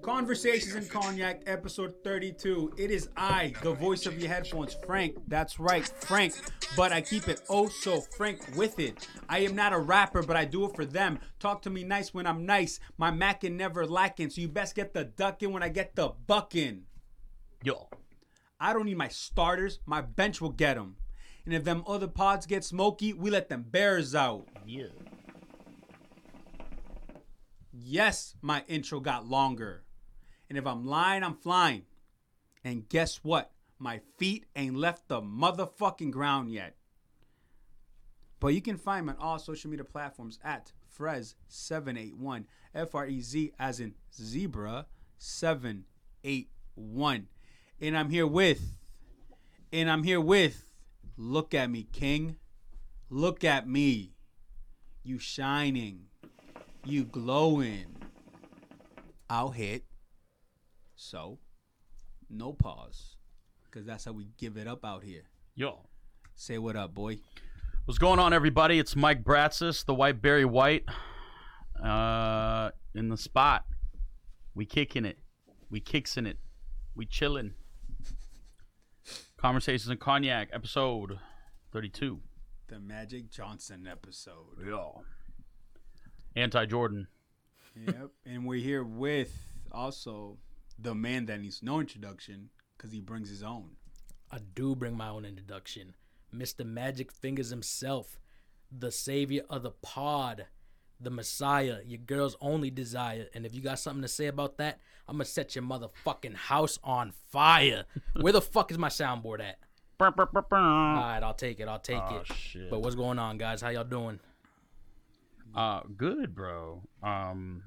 Conversations in Cognac, episode 32. It is I, the voice of your headphones, Frank. That's right, Frank. But I keep it oh so frank with it. I am not a rapper, but I do it for them. Talk to me nice when I'm nice. My mackin' never lacking, so you best get the duckin' when I get the buckin'. Yo. I don't need my starters, my bench will get them. And if them other pods get smoky, we let them bears out. Yeah. Yes, my intro got longer. And if I'm lying, I'm flying. And guess what? My feet ain't left the motherfucking ground yet. But you can find me on all social media platforms at Frez781. Frez as in zebra 781. And I'm here with, look at me, king. Look at me. You shining. You glowing. I'll hit. So, no pause. Because that's how we give it up out here. Yo. Say what up, boy. What's going on, everybody? It's Mike Bratsis, the White Berry White. In the spot. We kicking it. We kicks in it. We chilling. Conversations in Cognac, episode 32. The Magic Johnson episode. Yo. Anti-Jordan. Yep. And we're here with also the man that needs no introduction because he brings his own. I do bring my own introduction. Mr. Magic Fingers himself, the savior of the pod, the Messiah, your girl's only desire. And if you got something to say about that, I'm going to set your motherfucking house on fire. Where the fuck is my soundboard at? All right, I'll take it. Shit. But what's going on, guys? How y'all doing? Good, bro. I'm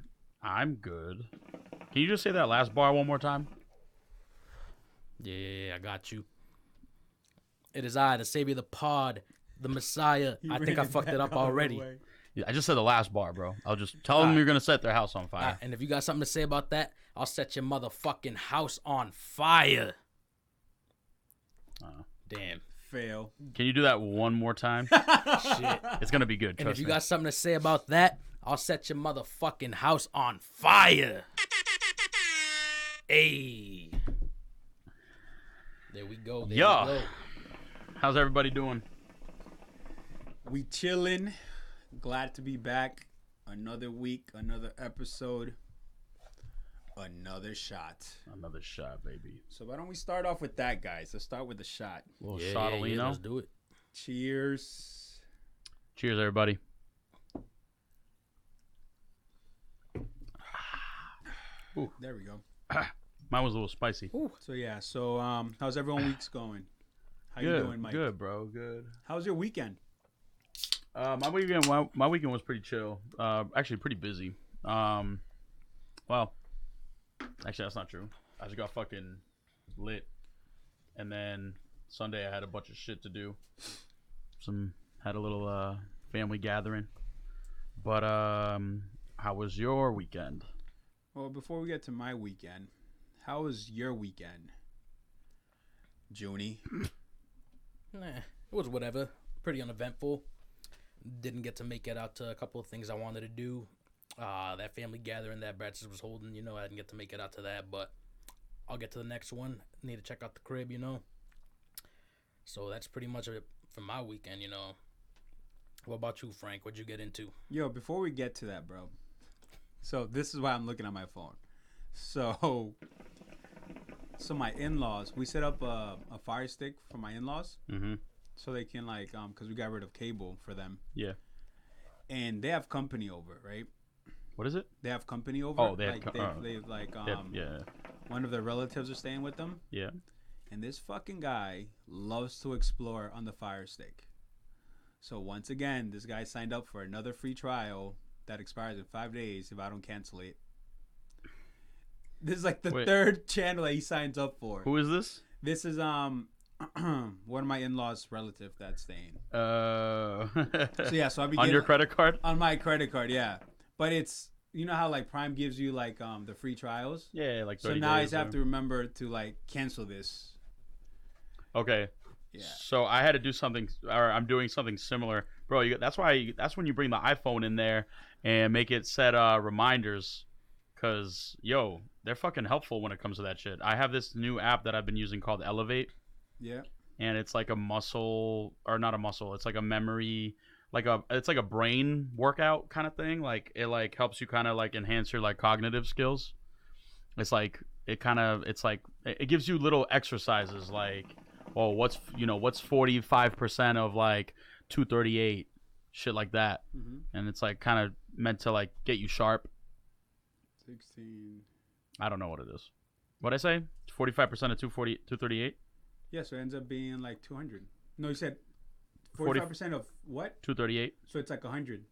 good. Can you just say that last bar one more time? Yeah, I got you. It is I, the savior of the pod, the Messiah. I think I fucked it up already. Yeah, I just said the last bar, bro. I'll just tell them you're going to set their house on fire. And if you got something to say about that, I'll set your motherfucking house on fire. Damn. Fail. Can you do that one more time? Shit. It's going to be good. And Trust if you me. got something to say about that, I'll set your motherfucking house on fire. Hey. There we go. There we go. How's everybody doing? We chilling. Glad to be back. Another week, another episode, another shot. Another shot, baby. So why don't we start off with that, guys? Let's start with the shot. A little Yeah, shotolino. let's do it. Cheers. Cheers, everybody. Ooh, there we go. Mine was a little spicy. So yeah, how's everyone week's going? How Good, you doing, Mike? good, bro. Good. How's your weekend? My weekend was pretty chill. Actually, pretty busy. Well, actually, that's not true. I just got fucking lit, and then Sunday I had a bunch of shit to do. Had a little family gathering. But how was your weekend? Well, before we get to my weekend, how was your weekend, Junie? Nah, it was whatever. Pretty uneventful. Didn't get to make it out to a couple of things I wanted to do. That family gathering that Bratz was holding, I didn't get to make it out to that, but I'll get to the next one. Need to check out the crib, So that's pretty much it for my weekend, What about you, Frank? What'd you get into? Yo, before we get to that, bro. So this is why I'm looking at my phone. So my in-laws, we set up a Fire Stick for my in-laws. Mm-hmm. So they can because we got rid of cable for them. Yeah. And they have company over, right? What is it? They have company over. Oh, they have yeah. One of their relatives are staying with them. Yeah. And this fucking guy loves to explore on the Fire Stick. So once again, this guy signed up for another free trial that expires in 5 days if I don't cancel it. This is like the third channel that he signs up for. Who is this? This is one of my in-laws' relative that's staying. So I'll be on your credit card? On my credit card, yeah. But it's how like Prime gives you like the free trials. Yeah, like 30 So now I days, just have to remember to like cancel this. Okay. Yeah. So I had to do something, or I'm doing something similar, bro. That's when you bring the iPhone in there and make it set reminders Cause they're fucking helpful when it comes to that shit. I have this new app that I've been using called Elevate, Yeah. and it's like a muscle or not a muscle. It's like a memory, it's like a brain workout kind of thing. Like it like helps you kind of like enhance your like cognitive skills. It's like it gives you little exercises like, well, what's 45% of like 238, shit like that, and it's like kind of meant to like get you sharp. 16. I don't know what it is. What'd I say? 45% of 238? Yeah, so it ends up being like 200. No, you said 45% of what? 238. So it's like 100.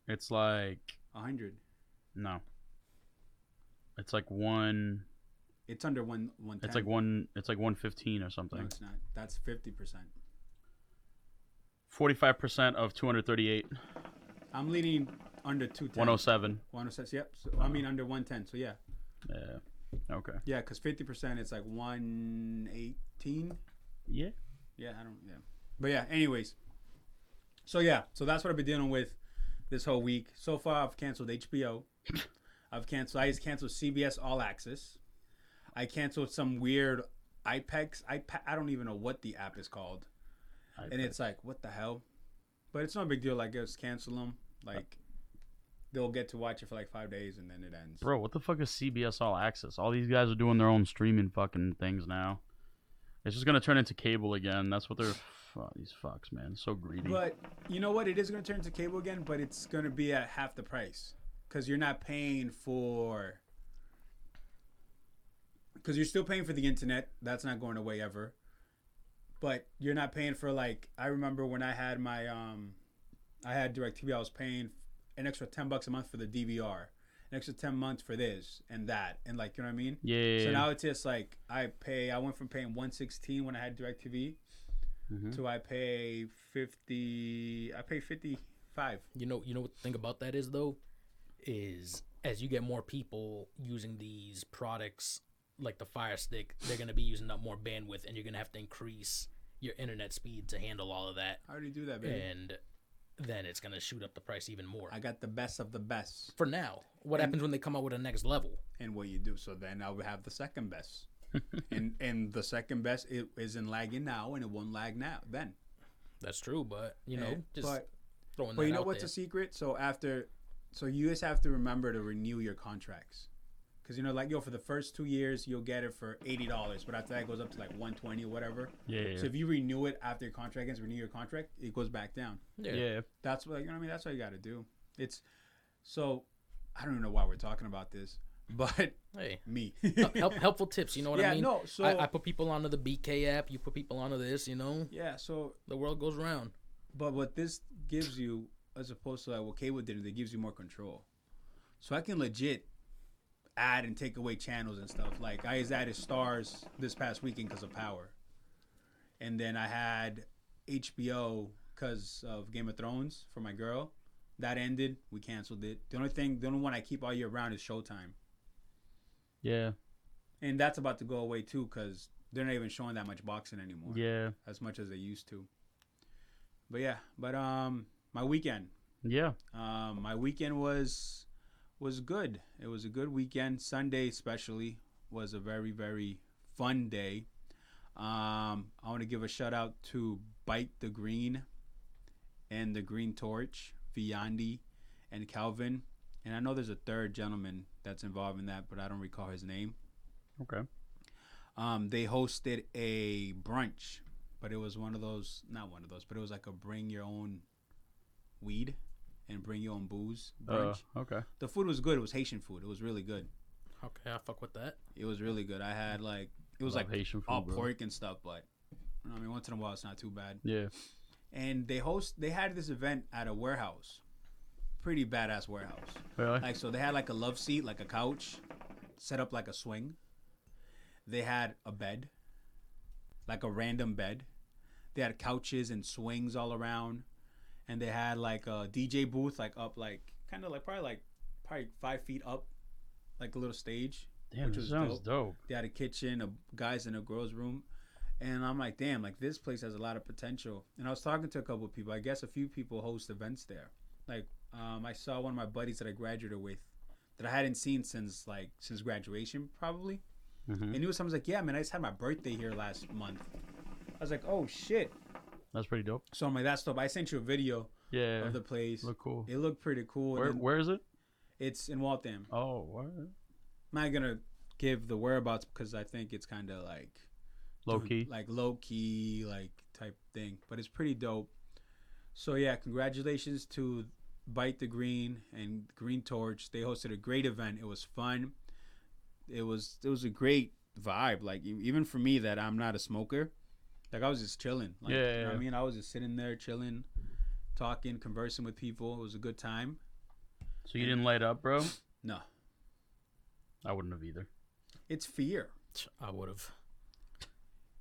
It's like 100. no. It's like one. It's under 110. It's like one. It's like 115 or something. No, it's not. That's 50%. 45% of 238. I'm leaning under 210. 107. 107. Yep. So, I mean under 110. So yeah. Yeah. Okay. Yeah, because 50% it's like 118. Yeah. Yeah, I don't. Yeah. But yeah. Anyways. So yeah. So that's what I've been dealing with this whole week. So far, I've canceled HBO. I just canceled CBS All Access. I canceled some weird IPEX. I don't even know what the app is called. And it's like, what the hell? But it's no big deal. Like, just cancel them. Like, they'll get to watch it for like 5 days and then it ends. Bro, what the fuck is CBS All Access? All these guys are doing their own streaming fucking things now. It's just gonna turn into cable again. That's what they're. These fucks, man, so greedy. But you know what? It is gonna turn into cable again, but it's gonna be at half the price because you're not paying for. Because you're still paying for the internet. That's not going away ever. But you're not paying for like I remember when I had my I had DirecTV. I was paying an extra $10 a month for the DVR, an extra 10 months for this and that, and like you know what I mean. Yeah. So now it's just like I went from paying $116 when I had DirecTV to I pay 50. I pay 55. You know what the thing about that is though, is as you get more people using these products like the Fire Stick, they're gonna be using up more bandwidth, and you're gonna have to increase your internet speed to handle all of that. I already do that, baby. And then it's gonna shoot up the price even more. I got the best of the best. For now, what happens when they come out with a next level? And what you do? So then I would have the second best, and the second best it isn't lagging now, and it won't lag now. Then that's true, but just throwing that. But you know out what's there. a secret? So you just have to remember to renew your contracts. Because, like, for the first 2 years, you'll get it for $80. But after that, it goes up to, like, $120 or whatever. Yeah. So if you renew it after your contract ends, renew your contract, it goes back down. Yeah. That's what, That's what you got to do. So, I don't even know why we're talking about this. But, hey, me. helpful tips, you know what I mean? No, so... I put people onto the BK app. You put people onto this, Yeah, so... The world goes around. But what this gives you, as opposed to, like, what cable did, it gives you more control. So I can legit... add and take away channels and stuff. Like I just added Stars this past weekend because of power, and then I had HBO because of Game of Thrones for my girl. That ended. We canceled it. The only one I keep all year round is Showtime. Yeah. And that's about to go away too because they're not even showing that much boxing anymore. Yeah. As much as they used to. But yeah. But my weekend. Yeah. My weekend was good. It was a good weekend. Sunday especially was a very, very fun day. I want to give a shout out to Bite the Green and the Green Torch, Viandi and Calvin. And I know there's a third gentleman that's involved in that, but I don't recall his name. Okay. They hosted a brunch, but it was not one of those, but it was like a bring your own weed and bring your own booze brunch. Okay. The food was good. It was Haitian food. It was really good. Okay, I fuck with that. It was really good. I had it was like Haitian food, all bro. pork and stuff, but once in a while it's not too bad. Yeah. And they had this event at a warehouse, pretty badass warehouse. Really? Like so, they had like a love seat, like a couch, set up like a swing. They had a bed, like a random bed. They had couches and swings all around. And they had like a DJ booth, like up, like kind of like probably 5 feet up, like a little stage. Damn, which that was sounds dope. They had a kitchen, a guys in a girls' room, and I'm like, damn, like this place has a lot of potential. And I was talking to a couple of people. I guess a few people host events there. Like I saw one of my buddies that I graduated with that I hadn't seen since graduation probably. Mm-hmm. And he was like, yeah, man, I just had my birthday here last month. I was like, oh shit. That's pretty dope. So I'm like, that's dope. I sent you a video Yeah. of the place. Look cool. It looked pretty cool. Where is it? It's in Waltham. Oh, what? I'm not gonna give the whereabouts because I think it's kind of like Low key. like low key, like type thing. But it's pretty dope. So yeah, congratulations to Bite the Green and Green Torch. They hosted a great event. It was fun. It was a great vibe. Like even for me that I'm not a smoker, like I was just chilling. Like, Yeah. You know what I mean, I was just sitting there chilling, talking, conversing with people. It was a good time. So you didn't light up, bro? No, I wouldn't have either. it's fear. I would have.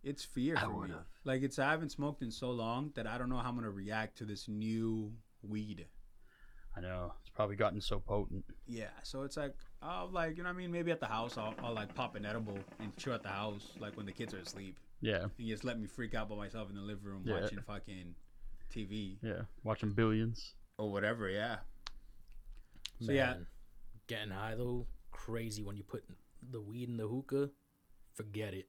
It's fear I for me. would've. Like I haven't smoked in so long that I don't know how I'm gonna react to this new weed. I know. It's probably gotten so potent. Yeah, so it's like I'll like you know what I mean. Maybe at the house I'll like pop an edible and chill at the house like when the kids are asleep Yeah. and just let me freak out by myself in the living room Yeah. watching fucking TV Yeah. Watching Billions. or whatever. Yeah. So Man, yeah, getting high though, crazy when you put the weed in the hookah. Forget it.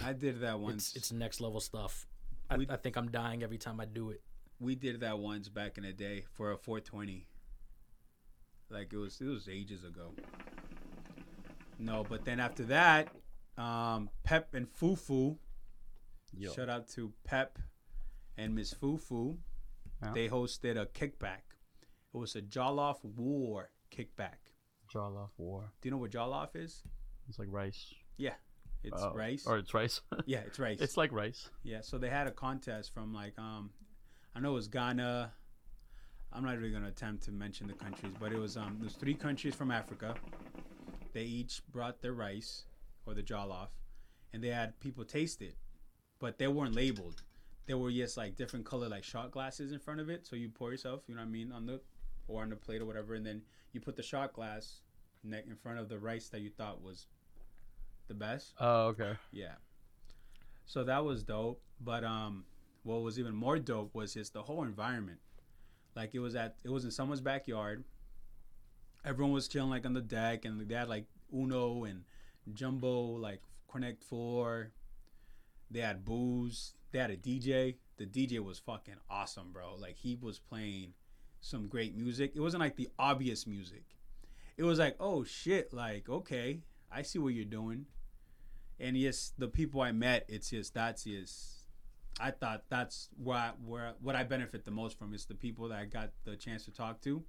I did that once. It's next level stuff. We- I think I'm dying every time I do it. We did that once back in the day for a 420. Like it was ages ago. No, but then after that, Pep and Fufu. Yo. Shout out to Pep and Miss Fufu. Yeah. They hosted a kickback. It was a Jollof War kickback. Jollof War. Do you know what Jollof is? It's like rice. It's Oh. rice. Or it's rice. Yeah, it's rice. It's like rice. Yeah, so they had a contest from like I know it was Ghana. I'm not really gonna attempt to mention the countries, but it was 3 countries from Africa. They each brought their rice or the jollof, and they had people taste it, but they weren't labeled. They were just like different color like shot glasses in front of it. So you pour yourself, you know what I mean, on the plate or whatever, and then you put the shot glass in front of the rice that you thought was the best. Oh, okay. Yeah. So that was dope. But what was even more dope was just the whole environment. Like it was in someone's backyard. Everyone was chilling like on the deck, and they had like Uno and Jumbo, like Connect 4. They had booze. They had a DJ. The DJ was fucking awesome, bro. Like he was playing some great music. It wasn't like the obvious music. It was like, oh shit, like okay, I see what you're doing. And yes, the people I met, I thought that's what I benefit the most from is the people that I got the chance to talk to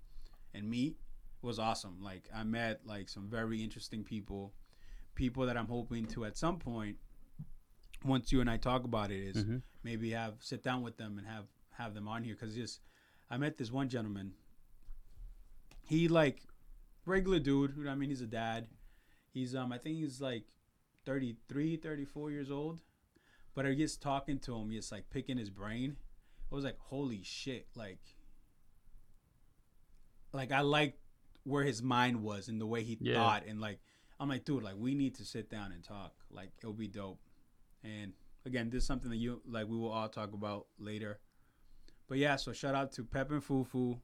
and meet. It was awesome. Like I met like some very interesting people that I'm hoping to at some point, once you and I talk about it, is maybe sit down with them and have them on here. Cause I met this one gentleman. He like regular dude. You know what I mean? He's a dad. He's I think he's like 33, 34 years old. But I just talking to him, just like picking his brain. I was like, holy shit, like I liked where his mind was and the way he thought, and like I'm like, dude, like we need to sit down and talk. Like it'll be dope. And again, this is something that we will all talk about later. But yeah, so shout out to Pep and Fufu.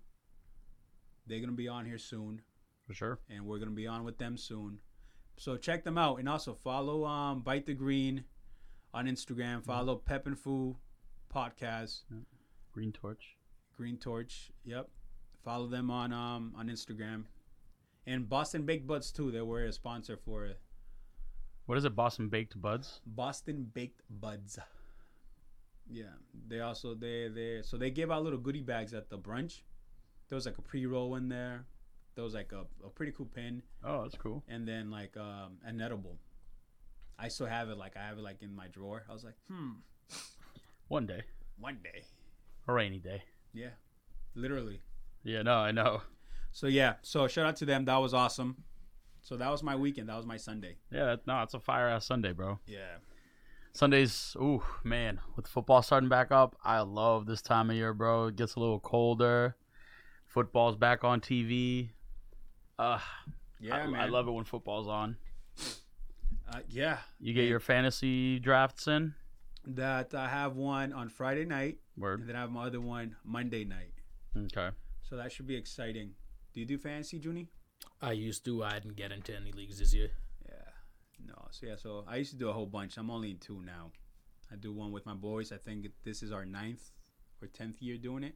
They're gonna be on here soon. For sure. And we're gonna be on with them soon. So check them out, and also follow Bite the Green on Instagram. Follow Pep and Fu podcast. Green Torch. Green Torch. Yep. Follow them on Instagram. And Boston Baked Buds too. They were a sponsor for it. What is it? Boston Baked Buds? Boston Baked Buds. Yeah. They also they gave out little goodie bags at the brunch. There was like a pre-roll in there. There was like a pretty cool pin. Oh, that's cool. And then like an edible. I still have it. Like I have it like in my drawer. I was like, One day. one day. A rainy day. Yeah, literally. Yeah, no, I know. So yeah, so shout out to them. That was awesome. So that was my weekend. That was my Sunday. Yeah, it's a fire ass Sunday, bro. Yeah. Sundays, ooh, man, with football starting back up, I love this time of year, bro. It gets a little colder. Football's back on TV. Yeah, man. I love it when football's on. Yeah. You get your fantasy drafts in? That I have one on Friday night, Word. and then I have my other one Monday night. Okay. So that should be exciting. Do you do fantasy, Junie? I used to. I didn't get into any leagues this year. Yeah. No. So I used to do a whole bunch. I'm only in 2 now. I do one with my boys. I think this is our 9th or 10th year doing it.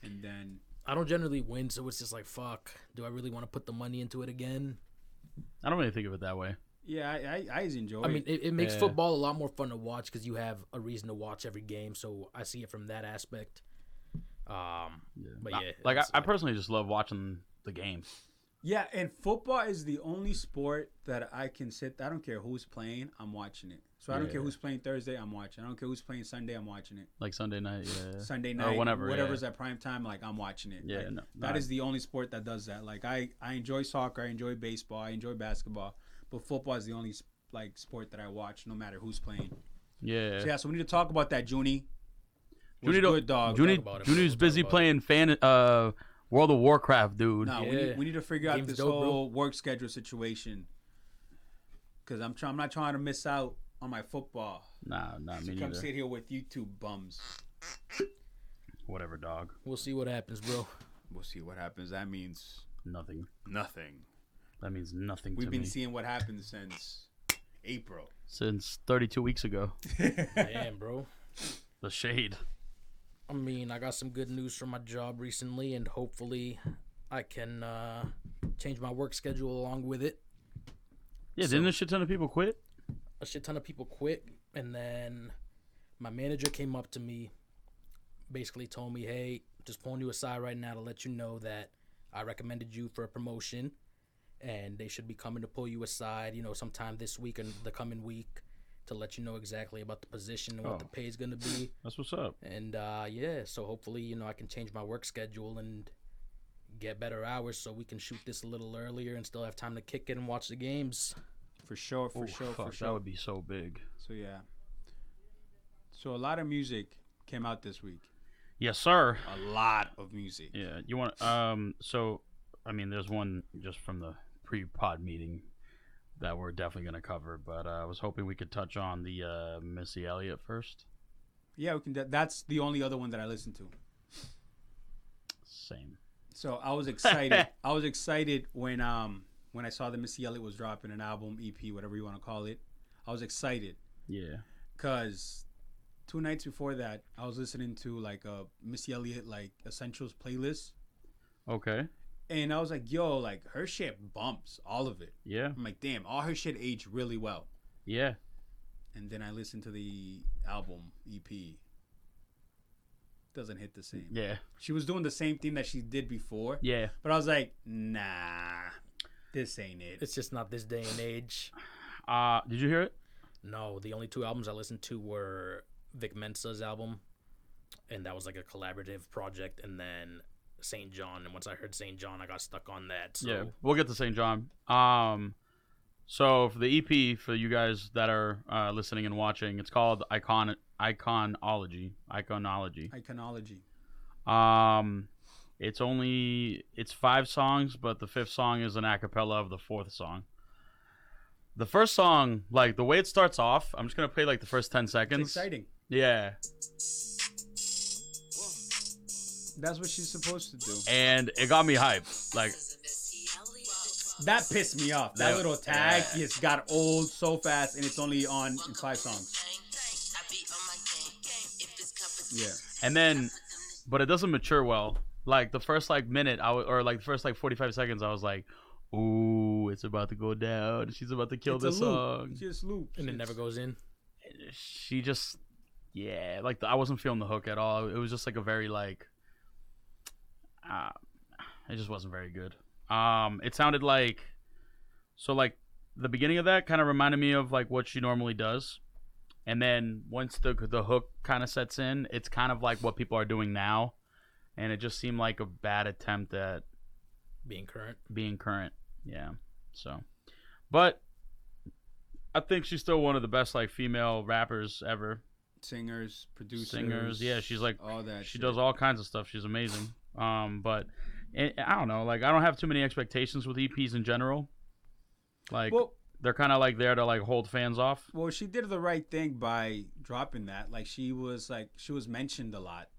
And then I don't generally win, so it's just like, fuck. Do I really want to put the money into it again? I don't really think of it that way. yeah, I enjoy. I mean, it makes Yeah. football a lot more fun to watch because you have a reason to watch every game. So I see it from that aspect. But yeah, Like it's I personally just love watching the game. Yeah, and football is the only sport that I can sit. I don't care who's playing, I'm watching it. So I don't Yeah. care who's playing Thursday, I'm watching. I don't care who's playing Sunday, I'm watching it. Like Sunday night, yeah. Sunday Or night, whenever, whatever's yeah. at prime time, like I'm watching it. Yeah, Like, no, that no. is the only sport that does that. Like I enjoy soccer, I enjoy baseball, I enjoy basketball, but football is the only like sport that I watch, no matter who's playing. Yeah. So yeah, so we need to talk about that, Junie. What's Junie don't- good, dog? Junie- Junie, talk about it, Junie's we'll busy talk about playing World of Warcraft, dude. No, Yeah. we need to figure out Game's this dope, bro. whole work schedule situation. Cause I'm not trying to miss out on my football. Nah, not So me come neither. sit here with you two bums. Whatever, dog. We'll see what happens, bro. We'll see what happens. That means Nothing. nothing. That means nothing We've to been me. seeing what happens since April. Since 32 weeks ago. Damn, bro. The shade. I mean, I got some good news from my job recently, and hopefully I can change my work schedule along with it. Yeah, didn't a shit ton of people quit? A shit ton of people quit, and then my manager came up to me, basically told me, hey, just pulling you aside right now to let you know that I recommended you for a promotion, and they should be coming to pull you aside, sometime this week and the coming week to let you know exactly about the position and what the pay is going to be. That's what's up. And yeah, so hopefully, I can change my work schedule and get better hours so we can shoot this a little earlier and still have time to kick it and watch the games. For sure, for Oh, sure, fuck, for sure. That would be so big. So yeah. So a lot of music came out this week. Yes, sir. A lot of music. Yeah, you want so I mean there's one just from the pre-pod meeting that we're definitely going to cover, but I was hoping we could touch on the Missy Elliott first. Yeah, we can. That's the only other one that I listened to. Same. So I was excited. I was excited when I saw that Missy Elliott was dropping an album, EP, whatever you want to call it. I was excited Yeah. because 2 nights before that, I was listening to like a Missy Elliott like essentials playlist, Okay. and I was like, yo, like her shit bumps, all of it. Yeah. I'm like, damn, all her shit aged really well. Yeah. And then I listened to the album EP. Doesn't hit the same. Yeah. She was doing the same thing that she did before, Yeah. but I was like, nah, this ain't it. It's just not this day and age. Did you hear it? No, the only 2 albums I listened to were Vic Mensa's album, and that was like a collaborative project, and then St. John. And once I heard St. John, I got stuck on that. So Yeah. We'll get to St. John. So for the EP, for you guys that are listening and watching, it's called Iconology. Iconology. It's 5 songs, but the 5th song is an a cappella of the 4th song. The first song, like the way it starts off, I'm just gonna play like the first 10 It's seconds. exciting. Yeah, That's what she's supposed to do. and it got me hyped. Like, That pissed me off. That Yeah. little tag just got old so fast, and it's only on in 5 songs. Yeah. and then, but it doesn't mature well. Like the first like minute, or like the first like 45 seconds, I was like, "Ooh, it's about to go down. She's about to kill It's this a loop. song." Just loops. and it never goes in. She just, yeah, like I wasn't feeling the hook at all. It was just like a very like, it just wasn't very good. It sounded like, so like the beginning of that kind of reminded me of like what she normally does, and then once the hook kind of sets in, it's kind of like what people are doing now, and it just seemed like a bad attempt at Being current. being current. Yeah. So, but I think she's still one of the best like female rappers ever. Singers, producers. Yeah, she's like all that. she shit. does all kinds of stuff. She's amazing. But I don't know. Like I don't have too many expectations with EPs in general. Like Well, they're kind of like there to like hold fans off. well, she did the right thing by dropping that. Like she was mentioned a lot.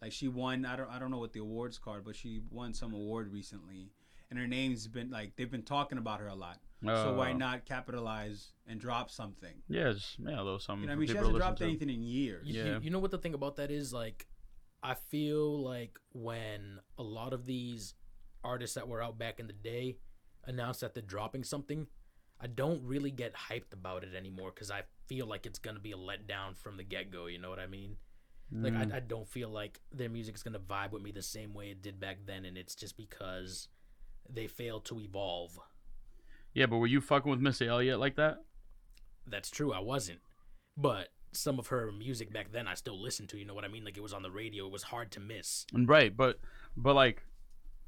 Like she won. I don't know what the awards card, but she won some award recently. and her name's been like they've been talking about her a lot. So why not capitalize and drop something? Yeah, a little something. You know what I mean? She hasn't dropped anything in years. You know what the thing about that is? Like, I feel like when a lot of these artists that were out back in the day announce that they're dropping something, I don't really get hyped about it anymore because I feel like it's going to be a letdown from the get-go, you know what I mean? Like, I don't feel like their music's going to vibe with me the same way it did back then, and it's just because they failed to evolve. Yeah, but were you fucking with Missy Elliott like that? That's true, I wasn't. But some of her music back then I still listened to, you know what I mean? Like, it was on the radio, it was hard to miss. Right, but like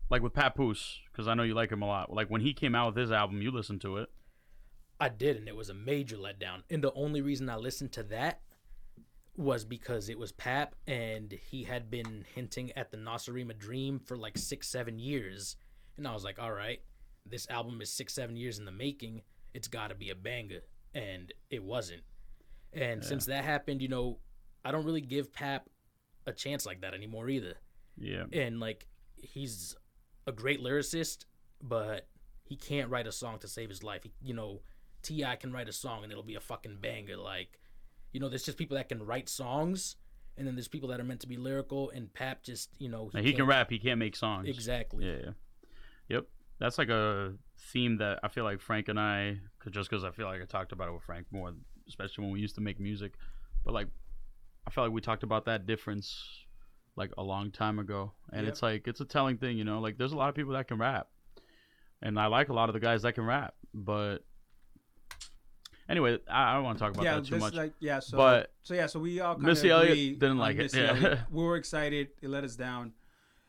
with Papoose, because I know you like him a lot. Like, when he came out with his album, you listened to it. I did, and it was a major letdown. And the only reason I listened to that was because it was Pap, and he had been hinting at the Nasarima Dream for like 6-7 years. And I was like, all right, this album is 6-7 years in the making. It's got to be a banger. And it wasn't. And since that happened, you know, I don't really give Pap a chance like that anymore either. Yeah. And, like, he's a great lyricist, but he can't write a song to save his life. You know, T.I. can write a song and it'll be a fucking banger. Like, you know, there's just people that can write songs, and then there's people that are meant to be lyrical, and Pap just, you know... He can rap, he can't make songs. Exactly. Yeah. Yep. That's like a theme that I feel like Frank and I, just because I feel like I talked about it with Frank more, especially when we used to make music. But, like, I feel like we talked about that difference, like, a long time ago. And it's like, it's a telling thing, you know? Like, there's a lot of people that can rap. And I like a lot of the guys that can rap. But... Anyway, I don't want to talk about that too much. Like, so we all kind of Missy Elliott didn't like it. Yeah. We were excited. It let us down.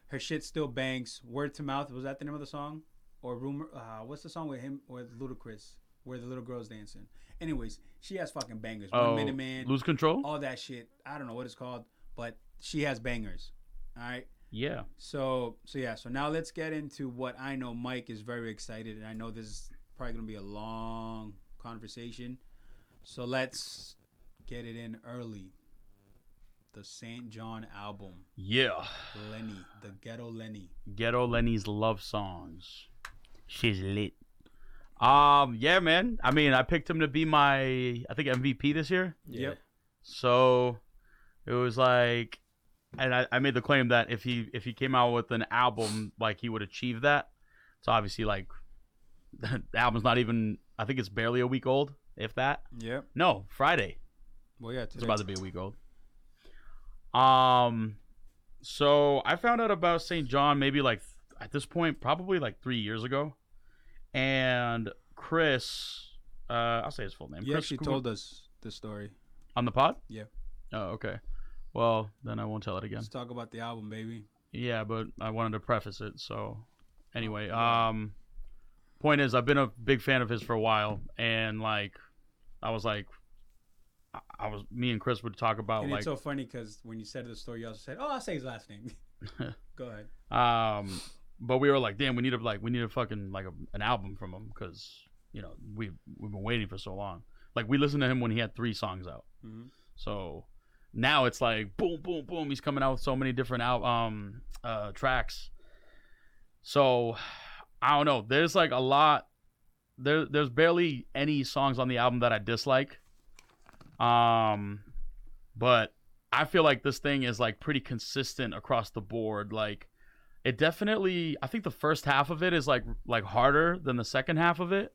Her shit still bangs. Word to mouth. Was that the name of the song? Or rumor? What's the song with him or Ludacris where the little girl's dancing? Anyways, she has fucking bangers. 1 Minute Man. Lose Control? All that shit. I don't know what it's called, but she has bangers. All right? Yeah. So now let's get into what I know Mike is very excited, and I know this is probably going to be a long conversation. So let's get it in early. The St. John album. Yeah. Lenny. The Ghetto Lenny. Ghetto Lenny's love songs. She's lit. Yeah, man. I mean, I picked him to be my, I think, MVP this year. Yep. So it was like, and I made the claim that if he came out with an album, like, he would achieve that. So obviously, like, the album's not even, I think it's barely a week old, if that. Yep. No, Friday. Well, yeah, it's about to be a week old. So I found out about St. John maybe like at this point probably like 3 years ago, and Chris, I'll say his full name. You Chris actually told us the story on the pod. Yeah. Oh, okay. Well, then I won't tell it again. Let's talk about the album, baby. Yeah, but I wanted to preface it. So anyway, point is, I've been a big fan of his for a while, and like, me and Chris would talk about, and like, it's so funny because when you said the story, you also said, "Oh, I'll say his last name." Go ahead. But we were like, damn, we need a fucking like an album from him because, you know, we've been waiting for so long. Like, we listened to him when he had 3 songs out. Mm-hmm. So now it's like boom, boom, boom. He's coming out with so many different tracks. So I don't know. There's like a lot. There's barely any songs on the album that I dislike. But I feel like this thing is like pretty consistent across the board. Like, it definitely, I think the first half of it is like harder than the second half of it.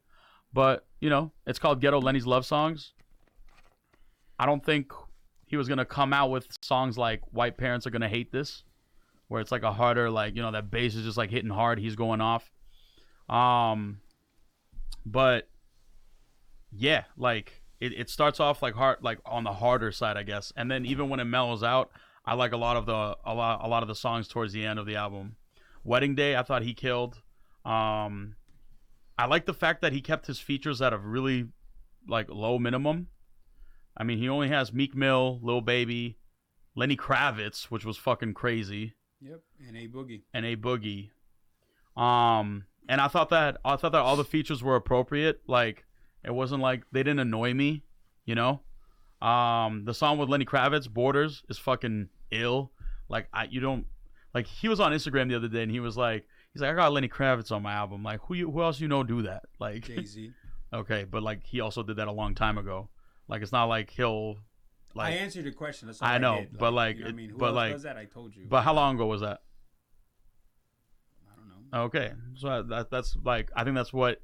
But, you know, it's called Ghetto Lenny's Love Songs. I don't think he was going to come out with songs like White Parents Are Gonna Hate This, where it's like a harder, like, you know, that bass is just like hitting hard. He's going off. But yeah, like, it starts off like hard, like on the harder side, I guess. And then even when it mellows out, I like a lot of the songs towards the end of the album. Wedding Day, I thought he killed. I like the fact that he kept his features at a really like low minimum. I mean, he only has Meek Mill, Lil Baby, Lenny Kravitz, which was fucking crazy. Yep, and A Boogie. And I thought that all the features were appropriate. Like, it wasn't like they didn't annoy me, you know. The song with Lenny Kravitz, Borders, is fucking ill. Like, he was on Instagram the other day and he was like, He's like, I got Lenny Kravitz on my album. Like, who else you know do that? Like, Jay-Z. okay, but like he also did that a long time ago. Like, it's not like he'll. Like, I answered your question. That's all I know, did. but like, you know what I mean, who but else like, does that? I told you. but how long ago was that? I don't know. Okay, so that's like, I think that's what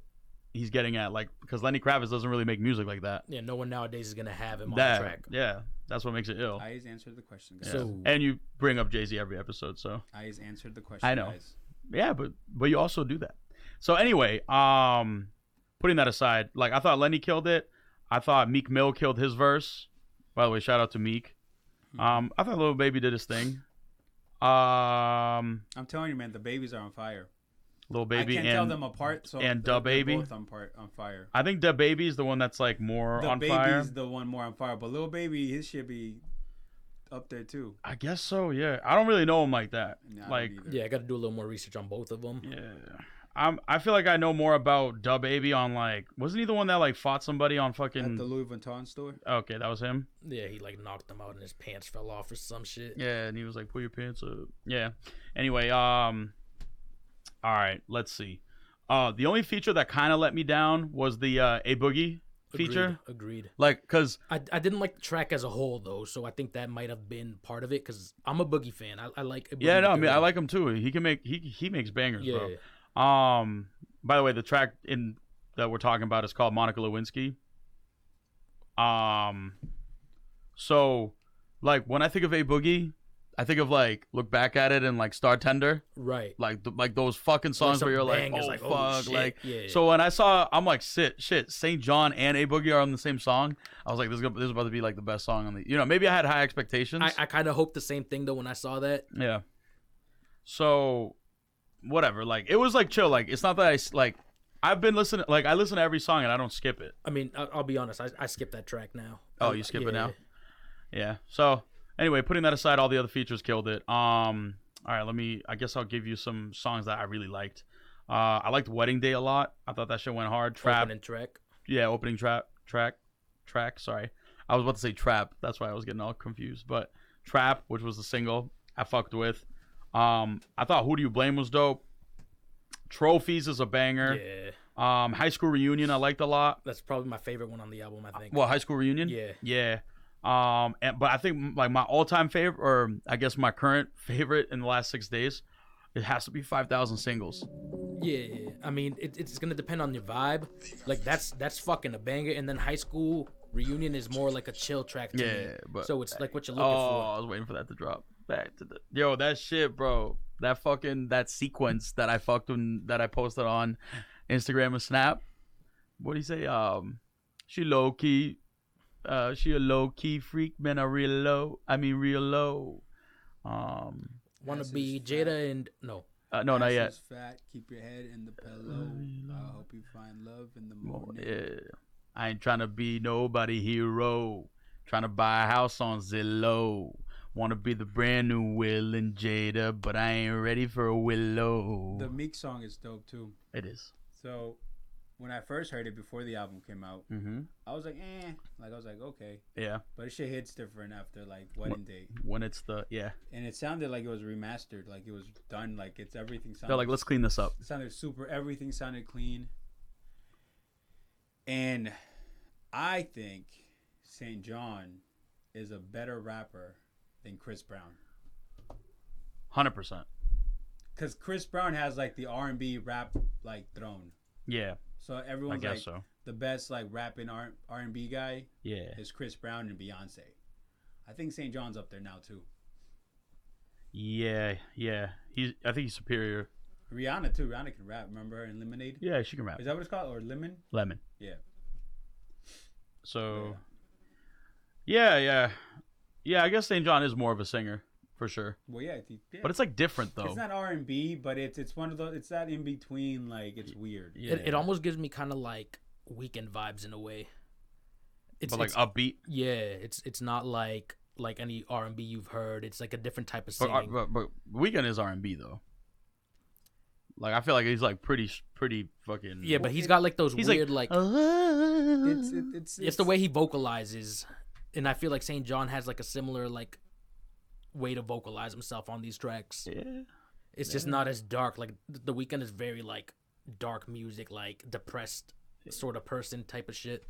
he's getting at. Like, because Lenny Kravitz doesn't really make music like that. Yeah, no one nowadays is gonna have him on That the track. yeah, that's what makes it ill. I just answered the question, guys. Yeah. So- And you bring up Jay-Z every episode, so I just answered the question. I know. Guys. yeah, but you also do that. So anyway, putting that aside, like I thought Lenny killed it. I thought Meek Mill killed his verse. By the way, shout out to Meek. I thought Lil Baby did his thing. I'm telling you, man, the babies are on fire. Lil Baby I can't tell them apart. So and they're DaBaby? both on fire. I think DaBaby is the one that's like more The on baby's fire. the one more on fire, but Lil Baby, his shit be up there too. I guess so. Yeah, I don't really know him like that. Nah, I don't like, either. Yeah, I got to do a little more research on both of them. yeah. I feel like I know more about DaBaby on like, wasn't he the one that like fought somebody on At fucking? the Louis Vuitton store. Okay, that was him. Yeah, he like knocked him out and his pants fell off or some shit. Yeah, and he was like, "Pull your pants up." Yeah. Anyway, all right, let's see. The only feature that kind of let me down was the A Boogie feature. Agreed. Like, cause I didn't like the track as a whole though, so I think that might have been part of it because I'm a Boogie fan. I like. A Boogie yeah, no, I mean, I material. like him too. He can make he makes bangers, Yeah. bro. By the way, the track that we're talking about is called Monica Lewinsky. So like when I think of A Boogie, I think of like Look Back at It and like Star Tender, Right. like those fucking songs some where you're like, bangers, oh like, oh, fuck, shit. like. Yeah. So when I saw, I'm like, shit, St. John and A Boogie are on the same song. I was like, this is about to be like the best song on the. You know, maybe I had high expectations. I kind of hoped the same thing though when I saw that. Yeah. So, whatever. Like, it was like chill. Like, it's not that like. I've been listening. Like, I listen to every song and I don't skip it. I mean, I'll be honest. I skipped that track now. Oh, you skip it Yeah. now? Yeah. So, anyway, putting that aside, all the other features killed it. All right. I guess I'll give you some songs that I really liked. I liked Wedding Day a lot. I thought that shit went hard. Trap. Opening track. Yeah, opening track. Sorry, I was about to say Trap. That's why I was getting all confused. But Trap, which was the single, I fucked with. I thought Who Do You Blame was dope. Trophies is a banger. Yeah. High School Reunion I liked a lot. That's probably my favorite one on the album. I think. Well, High School Reunion. Yeah. Yeah. But I think like my all-time favorite, or I guess my current favorite in the last 6 days, it has to be 5,000 Singles. Yeah. I mean, it's gonna depend on your vibe. Like that's fucking a banger. And then High School Reunion is more like a chill track to me. Yeah, but So it's like what you're looking I was waiting for that to drop. Back to the that shit, bro. That sequence that I posted on Instagram and Snap. What do you say? She low key. She a low key freak, man. Real low. Want to be Jada and no. No, not yet. Ass is fat, keep your head in the pillow. I hope you find love in the morning. Yeah. I ain't trying to be nobody hero. Trying to buy a house on Zillow. Want to be the brand new Will and Jada, but I ain't ready for a Willow. The Meek song is dope too. It is. So when I first heard it before the album came out, Mm-hmm. I was like, Like I was like, okay. Yeah. But it shit hits different after like Wedding Day. When it's yeah. And it sounded like it was remastered, like it was done, like it's everything sounded. They're like, let's clean this up. It sounded super. Everything sounded clean. And I think St. John is a better rapper than Chris Brown. 100%. Because Chris Brown has like the R&B rap like throne. Yeah. So I everyone's guess like so. the best like rapping R&B guy Yeah. is Chris Brown and Beyonce. I think St. John's up there now too. Yeah. Yeah. I think he's superior. Rihanna too. Rihanna can rap. Remember her in Lemonade? Yeah, she can rap. Is that what it's called? Or Lemon? Lemon. Yeah. So. Yeah. I guess St. John is more of a singer for sure. Well, yeah. But it's like different though. It's not R&B, but it's one of those. It's that in between. Like it's weird. Yeah. It almost gives me kind of like Weekend vibes in a way. But like upbeat. Yeah, it's not like any R&B you've heard. It's like a different type of singing. But Weekend is R&B though. Like I feel like he's like pretty fucking. Yeah, but he's got like those He's weird like. It's the way he vocalizes, and I feel like St. John has like a similar like way to vocalize himself on these tracks. Yeah. It's just not as dark. Like The Weeknd is very like dark music, like depressed sort of person type of shit.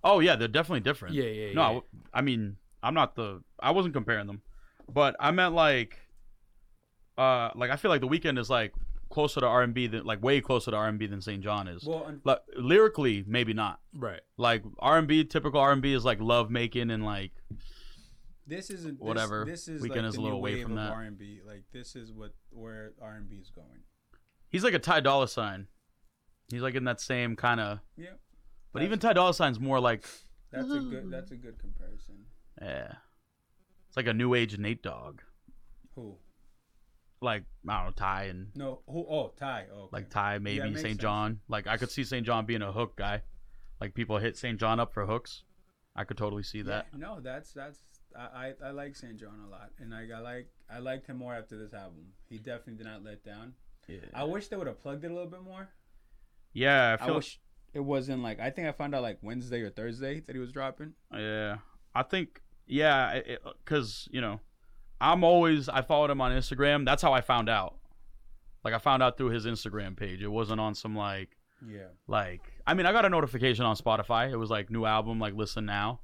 Oh yeah, they're definitely different. Yeah. No, I mean, I wasn't comparing them, but I meant like I feel like The Weeknd is like closer to R&B than like way closer to R&B than St. John is. Well, like lyrically, maybe not. Right. Like R&B, typical R&B is like love making and like this isn't whatever. This is Weeknd like is the a little new away wave from of that. R&B. Like this is where R&B is going. He's like a Ty Dolla $ign. He's like in that same kind of. Yeah. But even Ty Dolla $ign's more like. That's a good comparison. Yeah. It's like a new age Nate Dogg. Who? Like I don't know, Ty and. No. Who? Oh, Ty. Oh, okay. Like Ty, maybe makes St. sense. John. Like I could see St. John being a hook guy. Like people hit St. John up for hooks. I could totally see that. Yeah, no, that's I like St. John a lot, and I liked him more after this album. He definitely did not let down. Yeah. I wish they would have plugged it a little bit more. Yeah, I wish it wasn't like I think I found out like Wednesday or Thursday that he was dropping. Yeah, I think because I followed him on Instagram. That's how I found out. Like I found out through his Instagram page. It wasn't on some like I mean I got a notification on Spotify. It was like new album, like listen now.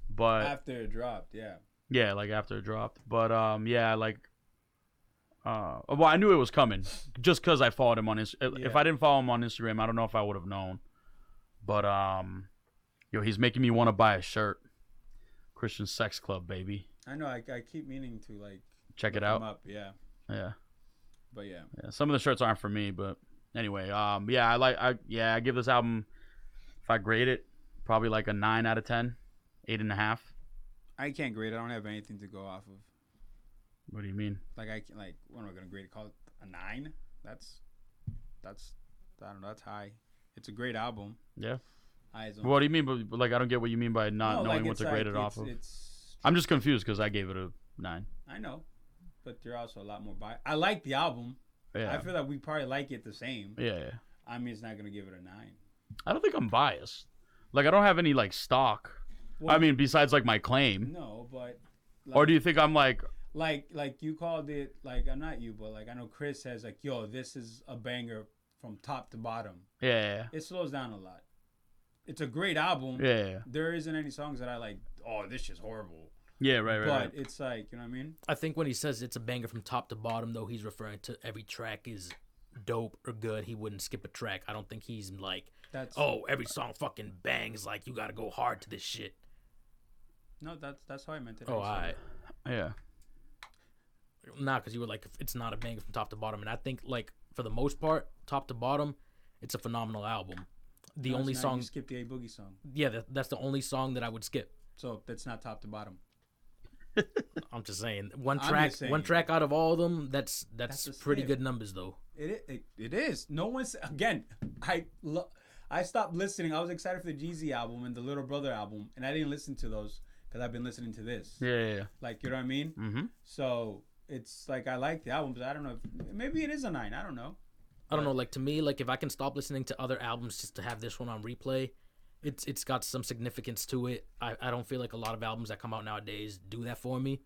But after it dropped, yeah. Yeah, like after it dropped. But well, I knew it was coming just because I followed him on Instagram. If I didn't follow him on Instagram, I don't know if I would have known. But he's making me want to buy a shirt. Christian Sex Club, baby. I know. I keep meaning to like check it look out. him up, yeah. Yeah. But yeah. Some of the shirts aren't for me, but anyway, I give this album, if I grade it, probably like a 9 out of 10, 8.5. I can't grade. I don't have anything to go off of. What do you mean? Like what am I gonna grade it? Call it a 9? That's I don't know. That's high. It's a great album. Yeah. What do you mean? But like I don't get what you mean by not knowing what to grade it off of. I'm just confused because I gave it a 9. I know, but you're also a lot more biased. I like the album. Yeah. I feel like we probably like it the same. Yeah. I mean, it's not gonna give it a 9. I don't think I'm biased. Like I don't have any like stock. Well, I mean, besides like my claim. No, but. Or do you think I'm like? Like you called it, like I'm not you, but like I know Chris says like, yo, this is a banger from top to bottom. Yeah. It slows down a lot. It's a great album. Yeah. There isn't any songs that I like, oh, this shit's horrible. Yeah, right. But it's like, you know what I mean? I think when he says it's a banger from top to bottom, though, he's referring to every track is dope or good. He wouldn't skip a track. I don't think he's like, every song fucking bangs. Like, you got to go hard to this shit. No, that's how I meant it. Oh, all right. Yeah. Nah, because you were like, it's not a banger from top to bottom. And I think, like, for the most part, top to bottom, it's a phenomenal album. The only song... You skip the A Boogie song. Yeah, that's the only song that I would skip. So that's not top to bottom. I'm just saying. One track out of all of them, that's pretty good numbers, though. It is. No one's... Again, I stopped listening. I was excited for the Jeezy album and the Little Brother album, and I didn't listen to those because I've been listening to this. Yeah. Like, you know what I mean? Mm-hmm. So... It's like I like the album, but I don't know. Maybe it is a 9. I don't know. I don't know. Like to me, like if I can stop listening to other albums just to have this one on replay, it's got some significance to it. I don't feel like a lot of albums that come out nowadays do that for me,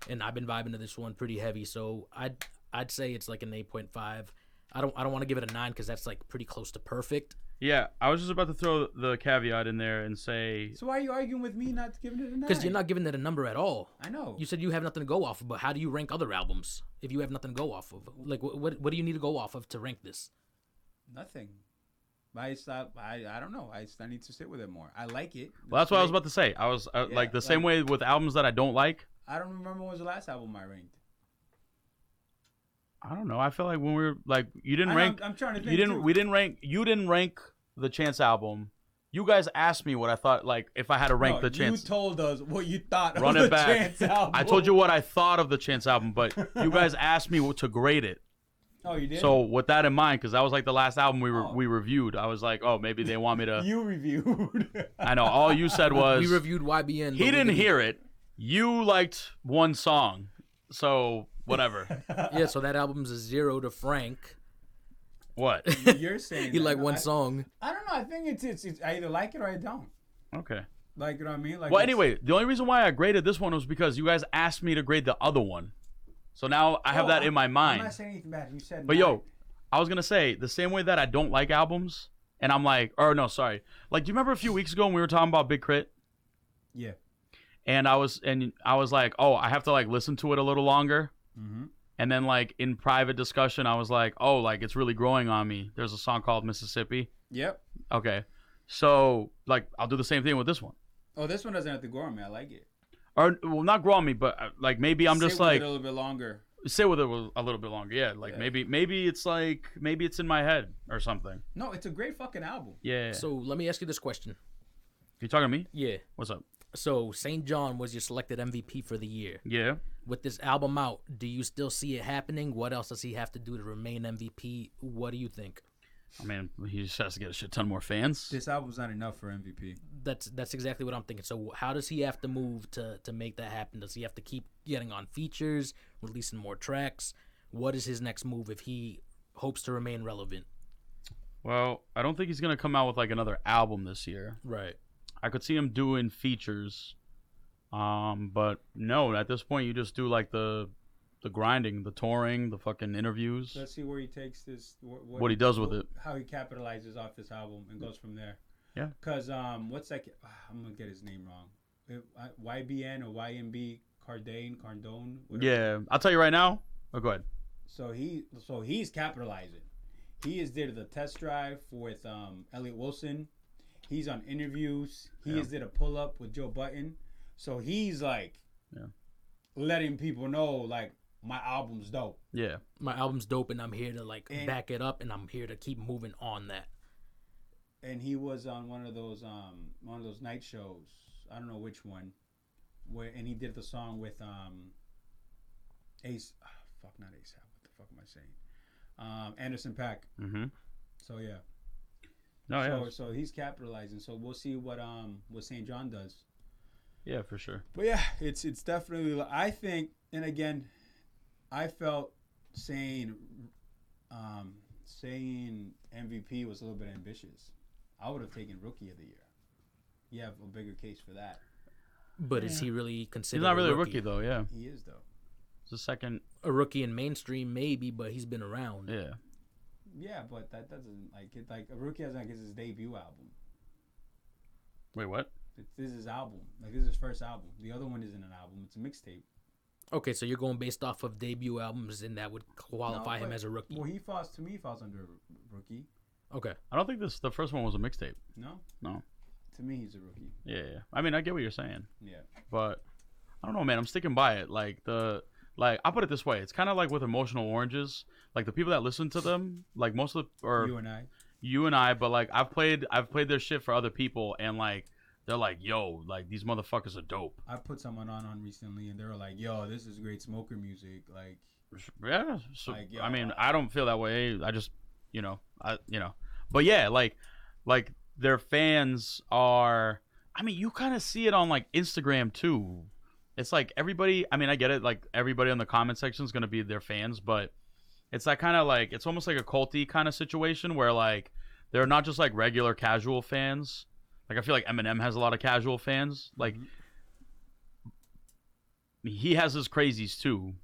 and I've been vibing to this one pretty heavy. So I'd say it's like an 8.5. I don't want to give it a 9 because that's like pretty close to perfect. Yeah, I was just about to throw the caveat in there and say... So why are you arguing with me not giving it a 9? Because you're not giving it a number at all. I know. You said you have nothing to go off of, but how do you rank other albums if you have nothing to go off of? Like, what do you need to go off of to rank this? Nothing. I don't know. I need to sit with it more. I like it. Well, that's what I was about to say. I was like the same way with albums that I don't like. I don't remember when was the last album I ranked. I don't know. I feel like when we were like, you didn't rank. I'm trying to think. We didn't rank. You didn't rank the Chance album. You guys asked me what I thought. Like if I had to rank the Chance. You told us what you thought Run of it the back. Chance album. I told you what I thought of the Chance album, but you guys asked me to grade it. Oh, you did. So with that in mind, because that was like the last album we reviewed, I was like, oh, maybe they want me to. You reviewed. I know. All you said was we reviewed YBN. He didn't hear it. You liked one song, so. Whatever. Yeah, so that album's a 0 to Frank. What? You're saying you like one song. I don't know. I think it's I either like it or I don't. Okay. Like, you know what I mean? Like, well, anyway, the only reason why I graded this one was because you guys asked me to grade the other one. So now I have that in my mind. I'm not saying anything bad. You said. But yo, I was gonna say the same way that I don't like albums, and I'm like, or no, sorry. Like, do you remember a few weeks ago when we were talking about Big Crit? Yeah. And I was like, oh, I have to like listen to it a little longer. Mm-hmm. And then like in private discussion, I was like, oh, like it's really growing on me. There's a song called Mississippi. Yep. Okay. So like I'll do the same thing with this one. Oh, this one doesn't have to grow on me. I like it. Or well, not grow on me, but like maybe I'm just like a little bit longer. Sit with it a little bit longer. Yeah, like maybe it's like maybe it's in my head or something. No, it's a great fucking album. Yeah. So let me ask you this question. You talking to me? Yeah. What's up? So St. John was your selected MVP for the year. Yeah. With this album out, do you still see it happening? What else does he have to do to remain MVP? What do you think? I mean, he just has to get a shit ton more fans. This album's not enough for MVP. That's exactly what I'm thinking. So how does he have to move to make that happen? Does he have to keep getting on features, releasing more tracks? What is his next move if he hopes to remain relevant? Well, I don't think he's gonna come out with like another album this year. Right. I could see him doing features, but no. At this point, you just do like the grinding, the touring, the fucking interviews. Let's see where he takes this. What he does with it. How he capitalizes off this album and goes from there. Yeah. Cause what's that? I'm gonna get his name wrong. YBN or YMB Cardone. Whatever. Yeah, I'll tell you right now. Oh, go ahead. So he's capitalizing. He is there to the test drive with Elliot Wilson. He's on interviews. He is there to pull up with Joe Button. So he's like, letting people know like my album's dope. Yeah, my album's dope, and I'm here to like back it up, and I'm here to keep moving on that. And he was on one of those night shows. I don't know which one. And he did the song with Ace. Not Ace. What the fuck am I saying? Anderson .Paak. Mm-hmm. So yeah. No, yeah. So he's capitalizing. So we'll see what St. John does. Yeah, for sure. But yeah, it's definitely. I think, and again, I felt saying MVP was a little bit ambitious. I would have taken Rookie of the Year. You have a bigger case for that. But is he really considered? He's not really a rookie though. Yeah, he is though. It's the second. A rookie in mainstream, maybe, but he's been around. Yeah. Yeah, but that doesn't like a Rookie hasn't like his debut album. Wait, what? This is his album. Like this is his first album. The other one isn't an album. It's a mixtape. Okay, so you're going based off of debut albums, and that would qualify him as a rookie. Well, he falls under rookie. Okay. I don't think the first one was a mixtape. No. No. To me, he's a rookie. Yeah. I mean, I get what you're saying. Yeah. But I don't know, man. I'm sticking by it. Like I'll put it this way. It's kind of like with Emotional Oranges. Like the people that listen to them, like most of the you and I, but like I've played their shit for other people, and like they're like, yo, like these motherfuckers are dope. I put someone on recently, and they were like, yo, this is great smoker music. Like, yeah. So, like, yo, I mean, I don't feel that way. I just, but yeah, like their fans are. I mean, you kind of see it on like Instagram too. It's like everybody. I mean, I get it. Like everybody in the comment section is gonna be their fans, but it's that kind of like it's almost like a culty kind of situation where like they're not just like regular casual fans. Like I feel like Eminem has a lot of casual fans. Like he has his crazies too,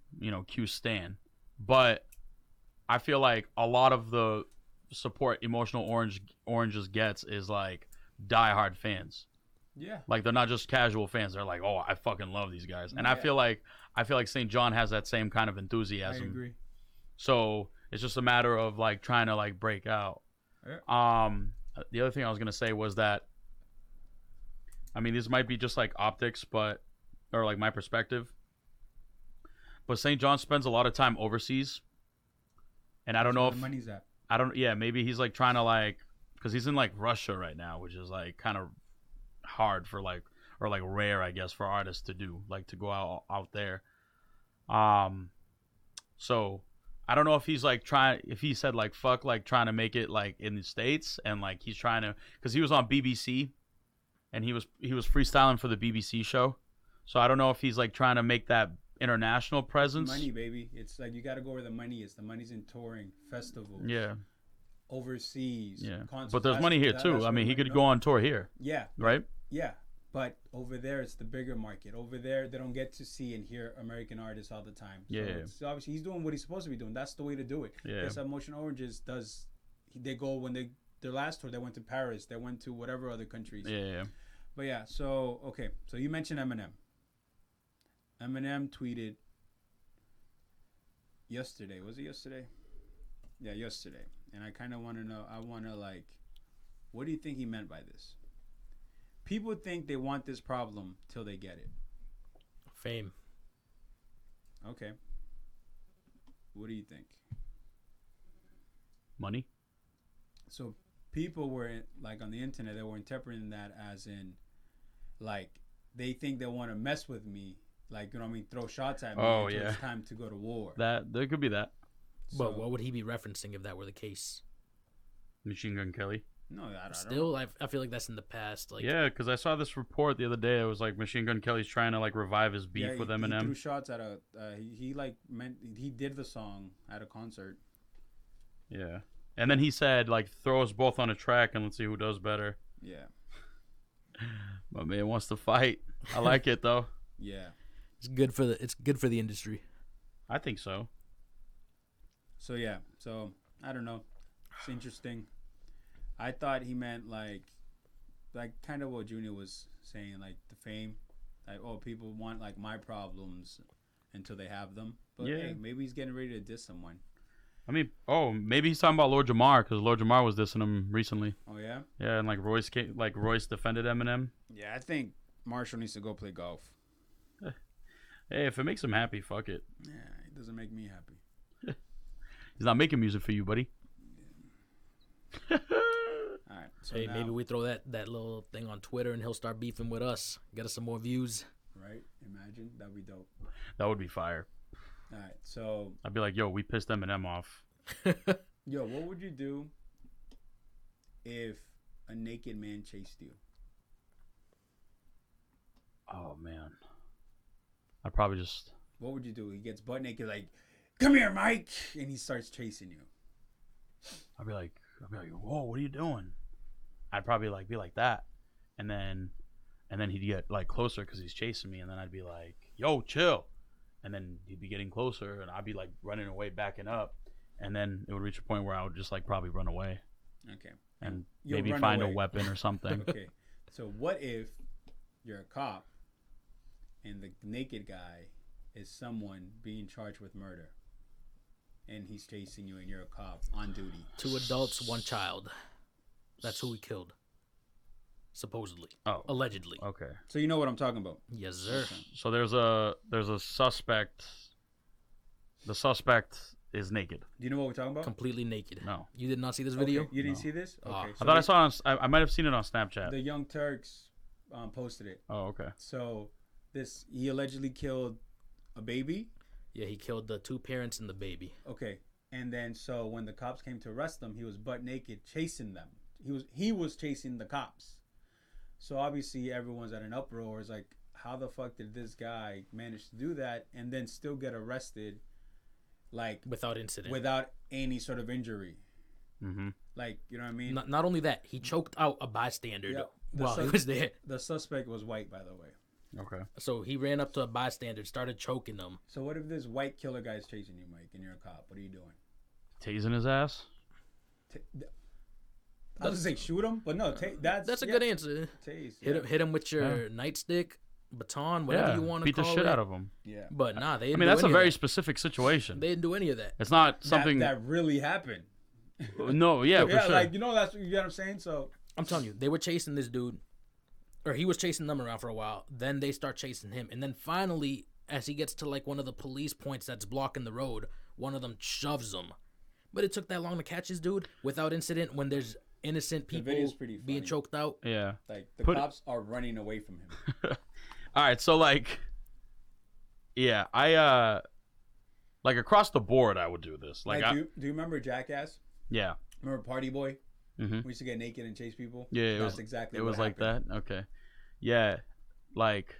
Q Stan. But I feel like a lot of the support Emotional Oranges gets is like diehard fans. Yeah. Like they're not just casual fans. They're like, oh, I fucking love these guys. And I feel like St. John has that same kind of enthusiasm. I agree. So it's just a matter of like trying to like break out. Yeah. The other thing I was gonna say was that, I mean, this might be just like optics, or like my perspective. But St. John spends a lot of time overseas, and I don't know if the money's at. Yeah, maybe he's like trying to like, because he's in like Russia right now, which is like kind of hard for like, or like rare, I guess, for artists to do, like to go out there. So I don't know if he's like if he said like fuck like trying to make it like in the States, and like he's trying to, because he was on BBC. And he was freestyling for the BBC show, so I don't know if he's like trying to make that international presence. Money, baby. It's like you got to go where the money is. The money's in touring, festivals. Yeah. Overseas. Yeah. Concerts. But there's money here too. I mean, he could go on tour here. Yeah. Right. Yeah. But over there, it's the bigger market. Over there, they don't get to see and hear American artists all the time. Yeah. So obviously, he's doing what he's supposed to be doing. That's the way to do it. Yeah. Yes, Emotion Oranges does. They go when their last tour. They went to Paris. They went to whatever other countries. Yeah. But yeah. So okay. So you mentioned Eminem. Eminem tweeted yesterday. Was it yesterday? Yeah, yesterday. And I kind of want to know. I want to like, what do you think he meant by this? People think they want this problem till they get it. Fame. Okay. What do you think? Money. So people were like on the internet, they were interpreting that as in, like, they think they want to mess with me, like, you know what I mean, throw shots at me. Oh, until yeah. It's time to go to war. That there could be that. But what would he be referencing if that were the case? Machine Gun Kelly. No, I don't Still, know. I feel like that's in the past. Like, Yeah, because I saw this report the other day. It was like Machine Gun Kelly's trying to like revive his beef with He Eminem. threw shots at a. He did the song at a concert. Yeah, and then he said like throw us both on a track and let's see who does better. Yeah. My man wants to fight. I like it though. Yeah. it's good for the industry. I think so. So yeah. So I don't know. It's interesting. I thought he meant like kind of what Junior was saying, like the fame, like people want like my problems until they have them. But Yeah. hey, maybe he's getting ready to diss someone. I mean, maybe he's talking about Lord Jamar because Lord Jamar was dissing him recently. Oh yeah. Yeah, and like Royce defended Eminem. Yeah, I think Marshall needs to go play golf. Hey, if it makes him happy, fuck it. Yeah, it doesn't make me happy. He's not making music for you, buddy. All right. So Hey, now, maybe we throw that little thing on Twitter and he'll start beefing with us. Get us some more views. right? Imagine that'd be dope. That would be fire. All right. So I'd be like, yo, we pissed Eminem off. yo, what would you do if a naked man chased you? Oh man, I'd probably just. What would you do? He gets butt naked, like, "Come here, Mike," and he starts chasing you. I'd be like, whoa, what are you doing? I'd probably like be like that, and then he'd get like closer because he's chasing me, and then I'd be like, yo, chill, and then he'd be getting closer, and I'd be like running away, backing up, and then it would reach a point where I would just like probably run away Okay. and You'll maybe run find away. a weapon or something. Okay. So what if you're a cop and the naked guy is someone being charged with murder, and he's chasing you, and you're a cop on duty? 2 adults, 1 child. That's who he killed. Supposedly. Oh, Allegedly. okay. So you know what I'm talking about. Yes, sir. So there's a suspect. The suspect is naked. Do you know what we're talking about? Completely naked. No. You did not see this video? Okay. You didn't No. see this? Okay. Ah. So I thought I saw it on, I might have seen it on Snapchat. the Young Turks posted it. Oh, okay. So he allegedly killed a baby. Yeah, he killed the 2 parents and the baby. Okay. And then so when the cops came to arrest him, he was butt naked chasing them. He was chasing the cops. So obviously everyone's at an uproar. It's like, how the fuck did this guy manage to do that and then still get arrested, like Without incident. without any sort of injury? Mm-hmm. Like, you know what I mean? Not only that, he choked out a bystander Yeah. while he was there. The suspect was white, by the way. Okay. So he ran up to a bystander, started choking him. So what if this white killer guy's chasing you, Mike, and you're a cop? What are you doing? Tasing his ass. I was gonna say shoot him, but no, That's a good answer. Tase, Hit him with your nightstick, baton, whatever you want to beat call the shit it. out of him. Yeah. But nah, they I didn't mean, do that's a any of very that. specific situation. They didn't do any of that. It's not something. that really happened. No, yeah, for Yeah, sure. like, you know, that's, you get what I'm saying? So I'm telling you, they were chasing this dude, or he was chasing them around for a while. Then they start chasing him, and then finally, as he gets to like one of the police points that's blocking the road, one of them shoves him. But it took that long to catch this dude without incident when there's innocent The people video's pretty being funny. choked out. Yeah. like the Put- cops are running away from him. All right, so like, yeah, I like across the board, I would do this. Like, do you remember Jackass? yeah, Remember Party Boy? mm-hmm. We used to get naked and chase people. Yeah, That's exactly. it what was like happened. that. Okay, yeah, like,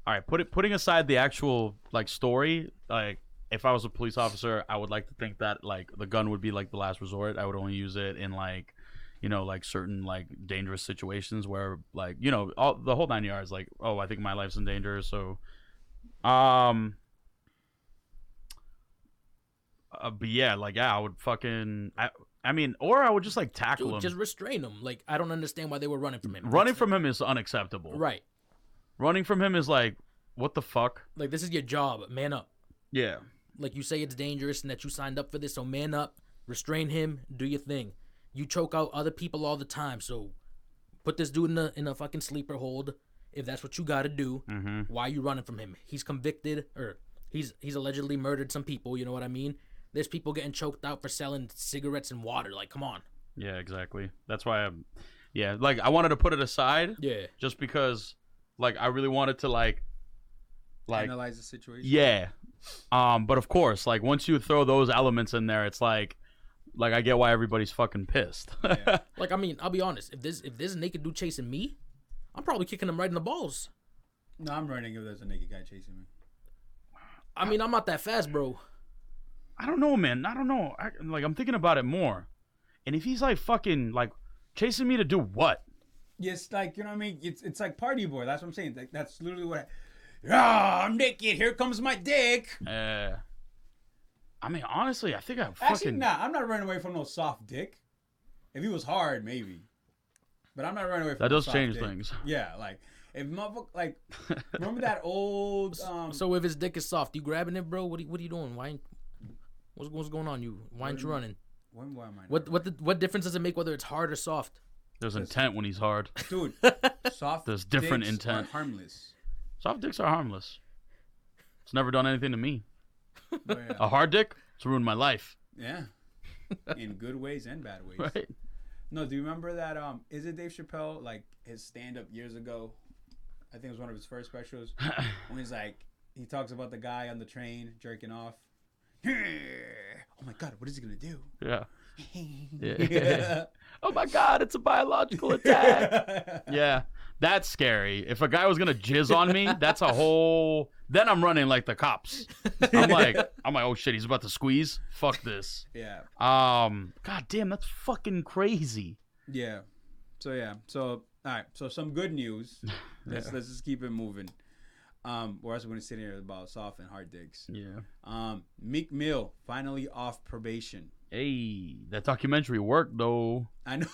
all right, putting aside the actual like story, like if I was a police officer, I would like to think that like the gun would be like the last resort. I would only use it in like, you know, like certain like dangerous situations where like, you know, all the whole 9 yards, like, oh, I think my life's in danger. So, but yeah, like, yeah, I would fucking, I mean, or I would just like tackle him. Just restrain him. Like, I don't understand why they were running from him. Running from him is unacceptable. Right. Running from him is like, what the fuck? Like, this is your job. Man up. Yeah. Like, you say it's dangerous and that you signed up for this, so man up, restrain him, do your thing. You choke out other people all the time, so put this dude in a fucking sleeper hold if that's what you got to do. Mm-hmm. Why are you running from him? He's convicted, or he's allegedly murdered some people, you know what I mean? There's people getting choked out for selling cigarettes and water. Like, come on. Yeah, exactly. That's why like, I wanted to put it aside. Yeah. Just because, like, I really wanted to, like Analyze the situation. Yeah. But of course, like, once you throw those elements in there, it's like I get why everybody's fucking pissed. Yeah. Like, I mean, I'll be honest. If there's a naked dude chasing me, I'm probably kicking him right in the balls. No, I'm running if there's a naked guy chasing me. I mean, I'm not that fast, bro. I don't know, man. I don't know. I'm thinking about it more. And if he's like fucking like chasing me to do what? Yes, like, you know what I mean? It's like party boy. That's what I'm saying. Like, that's literally what I'm naked. Here comes my dick. I mean, honestly, I think I fucking... Actually, nah. I'm not running away from no soft dick. If he was hard, maybe. But I'm not running away from that no does soft change dick. things. Yeah, like, if motherfucker, like, remember that old... So if his dick is soft, you grabbing it, bro? What are you doing? What's going on? Why aren't you running? Why am I What difference does it make whether it's hard or soft? There's intent when he's hard. Dude, soft There's different dicks intent. are harmless. Soft dicks are harmless. It's never done anything to me. But, yeah. A hard dick, it's ruined my life. Yeah. In good ways and bad ways. Right. No, do you remember that, is it Dave Chappelle, like, his stand-up years ago? I think it was one of his first specials. When he's like, he talks about the guy on the train jerking off. Oh my God, what is he going to do? Yeah. Yeah. Oh my God, it's a biological attack. Yeah. That's scary. If a guy was gonna jizz on me, that's a whole. Then I'm running like the cops. I'm like, oh shit, he's about to squeeze. Fuck this. Yeah. God damn, that's fucking crazy. Yeah. So all right. So some good news. Let's just keep it moving. Or else we're gonna sit here about soft and hard dicks. Yeah. Meek Mill finally off probation. Hey, that documentary worked though. I know.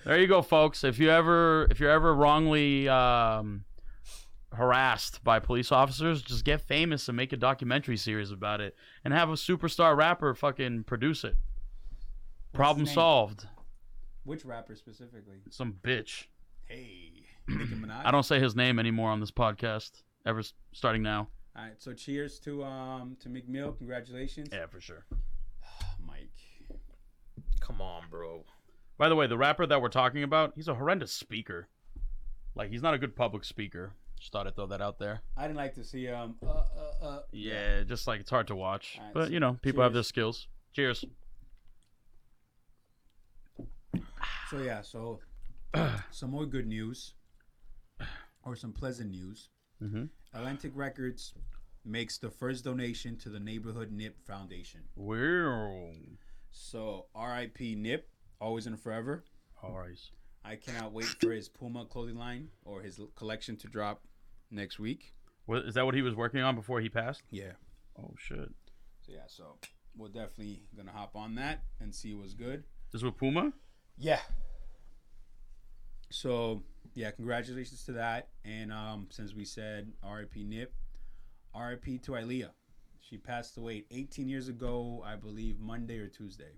There you go, folks. If you're ever wrongly harassed by police officers, just get famous and make a documentary series about it, and have a superstar rapper fucking produce it. Problem solved. Which rapper specifically? Some bitch. Hey, Nicki Minaj. I don't say his name anymore on this podcast. Ever starting now. All right. So cheers to Meek Mill. Congratulations. Yeah, for sure. Mike. Come on, bro. By the way, the rapper that we're talking about, he's a horrendous speaker. Like, he's not a good public speaker. Just thought I'd throw that out there. I didn't like to see Yeah, just like it's hard to watch. Right, but, you know, people have their skills. Cheers. So some more good news, or some pleasant news. Mm-hmm. Atlantic Records makes the first donation to the Neighborhood Nip Foundation. Wow. So R.I.P. Nip, always and forever. Always. I cannot wait for his Puma clothing line or his collection to drop next week. What, is that what he was working on before he passed? Yeah. Oh, shit. So we're definitely going to hop on that and see what's good. This is with Puma? Yeah. So, yeah, congratulations to that. And since we said R.I.P. Nip, R.I.P. to Aaliyah. She passed away 18 years ago, I believe, Monday or Tuesday.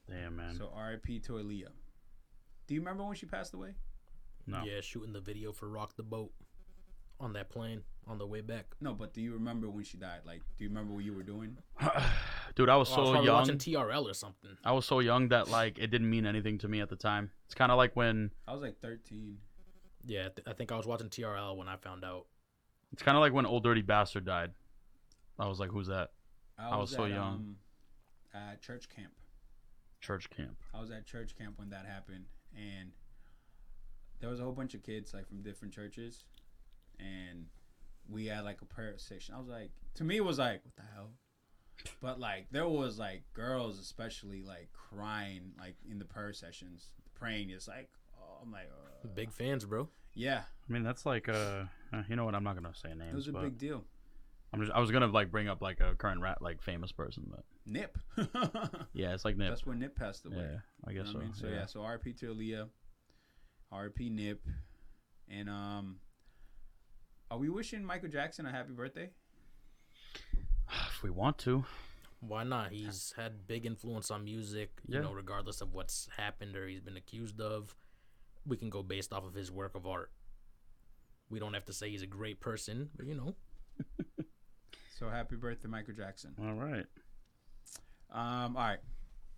Damn, man. So R.I.P. to Aaliyah. Do you remember when she passed away? No. Yeah, shooting the video for Rock the Boat on that plane on the way back. No, but do you remember when she died? Like, do you remember what you were doing? Dude, I was I was so young. watching TRL or something. I was so young that, like, it didn't mean anything to me at the time. It's kind of like when... I was like 13. Yeah, I think I was watching TRL when I found out. It's kind of like when Old Dirty Bastard died. I was like, who's that? I was so young. At church camp. Church camp. I was at church camp when that happened, and there was a whole bunch of kids like from different churches, and we had like a prayer section. I was like, to me, it was like, what the hell? But like there was like girls especially like crying like in the prayer sessions, praying. It's like I'm like Big fans, bro. yeah, I mean, that's like you know what? I'm not gonna say names. it was a but big deal. I was gonna like bring up like a current like famous person, but Nip. yeah, it's like Nip. That's when Nip passed away. Yeah, I guess You know so. what I mean? So yeah, so R.P. to Aaliyah, R.P. Nip, and are we wishing Michael Jackson a happy birthday? If we want to. Why not? He's had big influence on music, you know, regardless of what's happened or he's been accused of. We can go based off of his work of art. We don't have to say he's a great person, but you know. So happy birthday, Michael Jackson. All right. All right.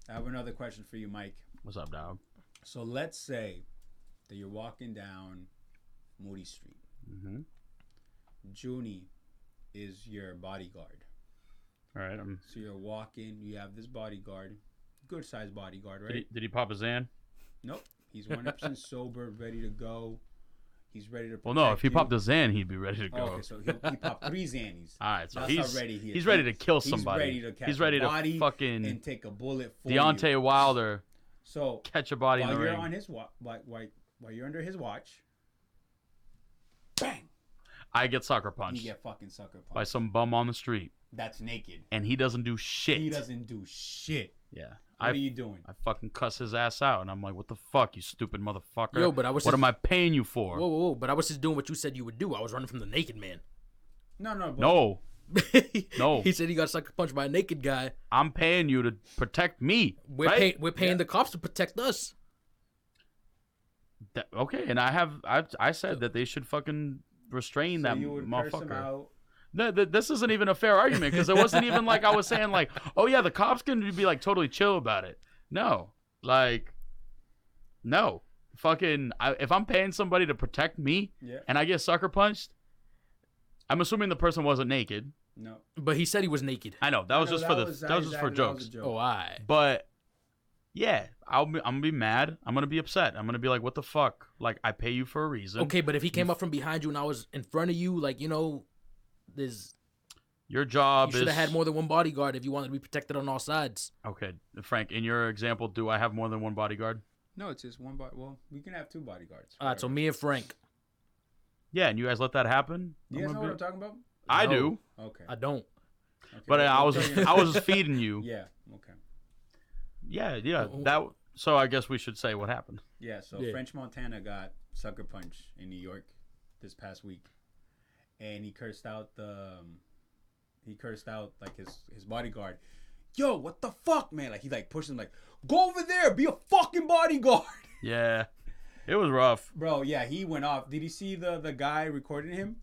I have another question for you, Mike. What's up, dog? So let's say that you're walking down Moody Street. Mm-hmm. Junie is your bodyguard. All right. So you're walking. You have this bodyguard, good sized bodyguard, right? Did he pop his Zan? Nope. He's 100% sober, ready to go. He's ready to. Well, no. If he you. popped a Zan, he'd be ready to go. Oh, okay, so he popped 3 Xannies. All right, so That's how ready he is. he's ready to kill somebody. He's ready to catch he's ready a body to fucking and take a bullet for Deontay you. Wilder. So Catch a body in while the you're ring. on his while you're under his watch, bang, I get sucker punched you get fucking sucker punched by some bum on the street, that's naked. and he doesn't do shit. He doesn't do shit. Yeah. What are you doing? I fucking cuss his ass out, and I'm like, "What the fuck, you stupid motherfucker? Yo, but I was what just- am I paying you for?" Whoa. But I was just doing what you said you would do. I was running from the naked man. No. No, No. He said he got sucker punched by a naked guy. I'm paying you to protect me. Right? We're paying the cops to protect us. Okay, and I said that they should fucking restrain that you would curse him motherfucker. out. This isn't even a fair argument because it wasn't even like I was saying like, oh yeah, the cops can be like totally chill about it. No, like, no, fucking. If I'm paying somebody to protect me, and I get sucker punched, I'm assuming the person wasn't naked. No, But he said he was naked. I know that was just for jokes. Oh, I. But yeah, I'm gonna be mad. I'm gonna be upset. I'm gonna be like, what the fuck? Like, I pay you for a reason. Okay, but if he came up from behind you and I was in front of you, like, you know, there's. Your job You should is. have had more than one bodyguard if you wanted to be protected on all sides. Okay, Frank. In your example, do I have more than one bodyguard? No, it's just one body. Well, we can have 2 bodyguards. All right, so me and Frank. Yeah, and you guys let that happen. You guys know what I'm talking about? I No. do, Okay. I don't. Okay, but well, I was tell you- I was just feeding you. Yeah. Okay. Yeah. That. So I guess we should say what happened. Yeah. So Yeah. French Montana got sucker punched in New York this past week, and he cursed out like his bodyguard. Yo, what the fuck, man? Like he like pushed him like, go over there, be a fucking bodyguard. Yeah, it was rough. Bro, yeah, he went off. Did you see the guy recording him?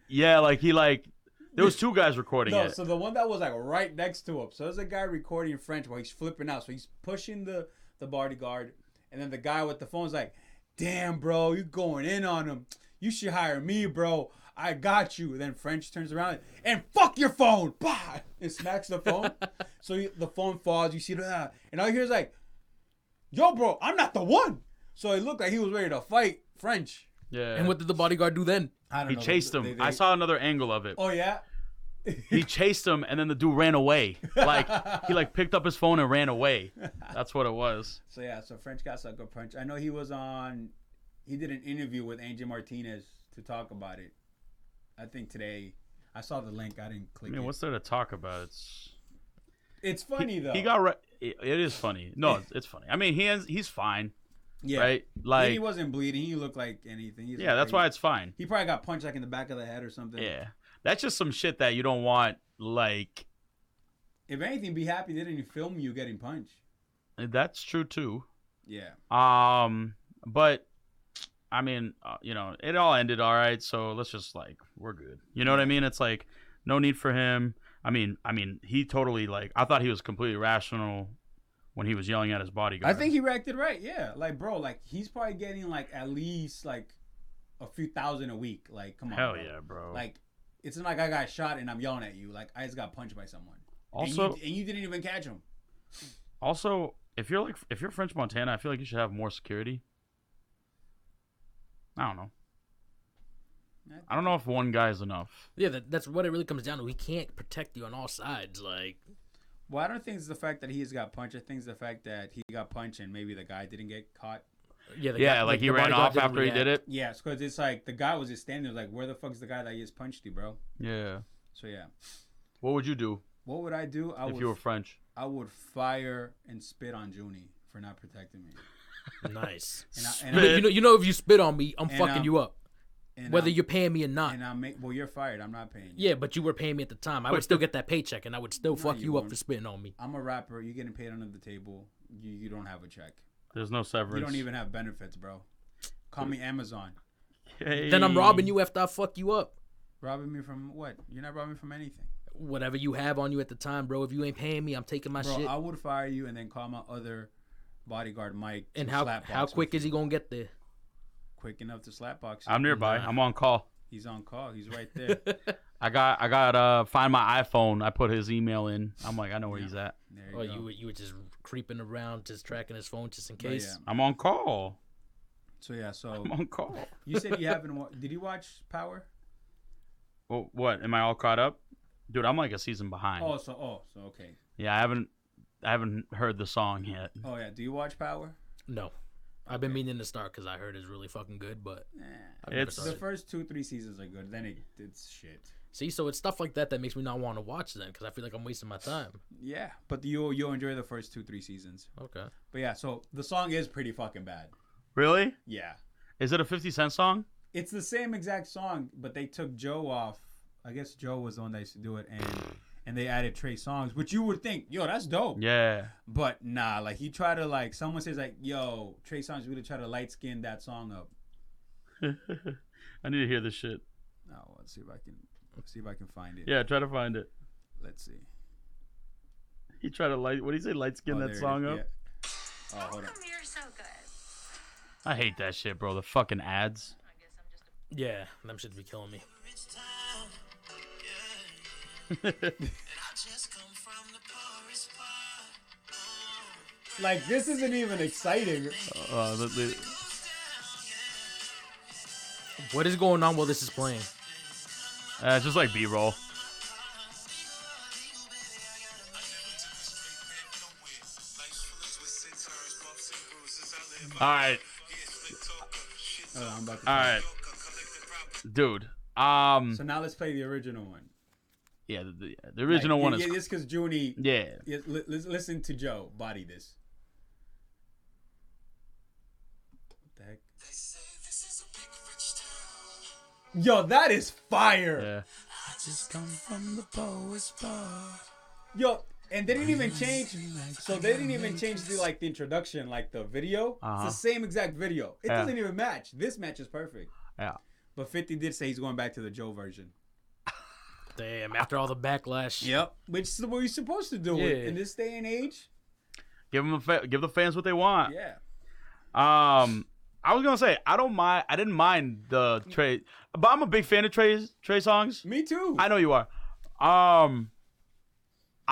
Yeah, like there was 2 guys recording No, it. so the one that was like right next to him. So there's a guy recording in French while he's flipping out. So he's pushing the bodyguard, and then the guy with the phone's like, "Damn, bro, you going in on him? You should hire me, bro. I got you." And then French turns around and fuck your phone, bah, and smacks the phone. So the phone falls. You see that, and all you hear is like, "Yo, bro, I'm not the one." So it looked like he was ready to fight French. Yeah. And what did the bodyguard do then? I don't He know. chased him. They- I saw another angle of it. Oh yeah. He chased him, and then the dude ran away. Like he like picked up his phone and ran away. That's what it was. So yeah, so French got sucker punch. I know he did an interview with Angel Martinez to talk about it. I think today. I saw the link. I didn't click I mean, it. what's there to talk about? It's funny though. He got it is funny. No, it's funny. I mean, he's fine. yeah. Right? Like Like he wasn't bleeding. He looked like anything. He's yeah, like, that's why it's fine. he probably got punched like in the back of the head or something. Yeah, that's just some shit that you don't want. Like If anything, be happy they didn't film you getting punched. that's true too. Yeah. But I mean, it all ended all right. So let's just like we're good. You know what I mean? It's like no need for him. I mean, he totally like. I thought he was completely rational when he was yelling at his bodyguard. I think he reacted right. Yeah. Like bro, like he's probably getting like at least like a few thousand a week. Like come on. Hell bro. yeah, bro. Like it's not like I got shot and I'm yelling at you. Like I just got punched by someone. Also, and you didn't even catch him. Also, if you're French Montana, I feel like you should have more security. I don't know. I don't know if one guy is enough. Yeah, that's what it really comes down to. He can't protect you on all sides. Like, well, I don't think it's the fact that he has got punched. I think it's the fact that he got punched and maybe the guy didn't get caught. yeah, Like he ran off after he did it. Yeah, because it's like the guy was just standing there like, where the fuck's the guy that just punched you, bro? Yeah. So yeah. What would you do? What would I do? If you were French? I would fire and spit on Junie for not protecting me. Nice. And you know, if you spit on me, I'm fucking you up. Whether you're you're paying me or not. Well, you're fired. I'm not paying you. Yeah, but you were paying me at the time. I would still get that paycheck, and I would still fuck you up for spitting on me. I'm a rapper. You're getting paid under the table. You don't have a check. There's no severance. You don't even have benefits, bro. Call me Amazon. Hey. Then I'm robbing you after I fuck you up. Robbing me from what? You're not robbing me from anything. Whatever you have on you at the time, bro. If you ain't paying me, I'm taking my shit. I would fire you and then call my other bodyguard, Mike. And how quick is he gonna get there? Quick enough to slapbox you. I'm nearby. I'm on call. He's on call. He's right there. I got find my iPhone. I put his email in. I'm like, I know where he's at. There you go. You were just creeping around, just tracking his phone just in case. Yeah. I'm on call. So I'm on call. You said you haven't. Did you watch Power? Well, what? Am I all caught up? Dude, I'm like a season behind. So okay. Yeah, I haven't heard the song yet. Oh yeah. Do you watch Power? No. I've been meaning to start because I heard it's really fucking good, but It's the first 2-3 seasons are good. Then it's shit. See, so it's stuff like that makes me not want to watch then because I feel like I'm wasting my time. Yeah, but you'll enjoy the first 2-3 seasons. Okay. But yeah, so the song is pretty fucking bad. Really? Yeah. Is it a 50 Cent song? It's the same exact song, but they took Joe off. I guess Joe was the one that used to do it, and they added Trey Songz, which you would think, yo, that's dope. Yeah. But nah, like he tried to like someone says like, yo, Trey Songz really try to light skin that song up. I need to hear this shit. Oh, let's see if I can find it. Yeah, try to find it. Let's see. He tried to what did he say? Light skin that song up? Yeah. Oh, hold on. You're so good. I hate that shit, bro. The fucking ads. Yeah, them shit be killing me. Like this isn't even exciting. What is going on while this is playing? It's just like B-roll. All right. I'm about to All right. Dude. So now let's play the original one. Yeah, the original one is. Yeah, just because Junie. Yeah. Listen to Joe. Body this. What the heck? Yo, that is fire. Yeah. Just come from the poet's bar. Yo, and they didn't even change. So they didn't even change the introduction, like the video. Uh-huh. It's the same exact video. It doesn't even match. This match is perfect. Yeah. But 50 did say he's going back to the Joe version. Damn, after all the backlash. Yep. Which is what you're supposed to do in this day and age. Give the fans what they want. Yeah. I was gonna say I didn't mind the Trey, but I'm a big fan of Trey Songz. Me too. I know you are. I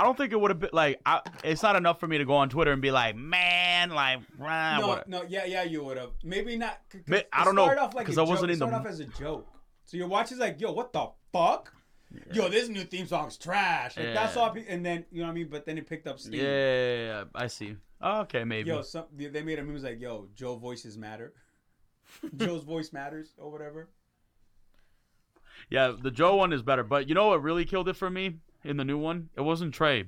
don't think it would have been like it's not enough for me to go on Twitter and be like, man, like yeah, you would have. Maybe not. I don't know because I wasn't in the. Start off as a joke. So your watch is like, yo, what the fuck? Yeah. Yo, this new theme song's trash. Like, that's all. And then you know what I mean. But then it picked up steam. Yeah, I see. Okay, maybe. Yo, they made a meme was like, yo, Joe voices matter. Joe's voice matters or whatever. Yeah, the Joe one is better. But you know what really killed it for me in the new one? It wasn't Trey.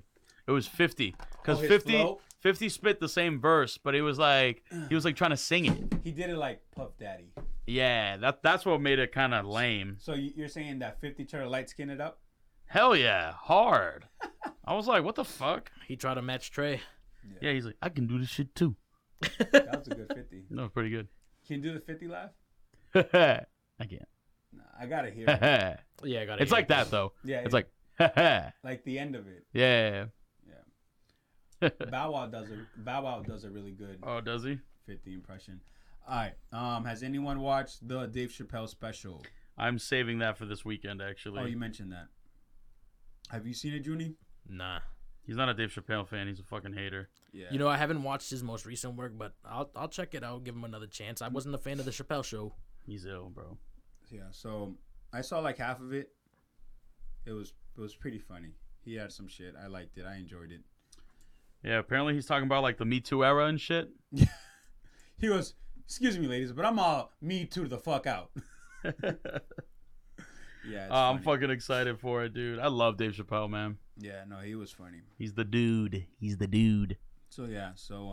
It was 50. Because 50 spit the same verse, but he was like trying to sing it. He did it like Puff Daddy. Yeah, that's what made it kind of lame. So you're saying that 50 tried to light skin it up? Hell yeah, hard. I was like, what the fuck? He tried to match Trey. Yeah, he's like, I can do this shit too. That was a good 50. No, pretty good. Can you do the 50 laugh? I can't. Nah, I gotta hear it. Yeah, I gotta. It's like that though. Yeah, it's like. Like the end of it. Yeah. Bow Wow does a really good. Oh, does he? 50 impression. All right. Has anyone watched the Dave Chappelle special? I'm saving that for this weekend, actually. Oh, you mentioned that. Have you seen it, Junie? Nah. He's not a Dave Chappelle fan. He's a fucking hater. Yeah. You know, I haven't watched his most recent work, but I'll check it out. Give him another chance. I wasn't a fan of the Chappelle Show. He's ill, bro. Yeah. So I saw like half of it. It was pretty funny. He had some shit. I liked it. I enjoyed it. Yeah, apparently he's talking about like the Me Too era and shit. He goes, "Excuse me, ladies, but I'm all me too the fuck out." Yeah, I'm fucking excited for it, dude. I love Dave Chappelle, man. Yeah, no, he was funny. He's the dude. He's the dude. So yeah, so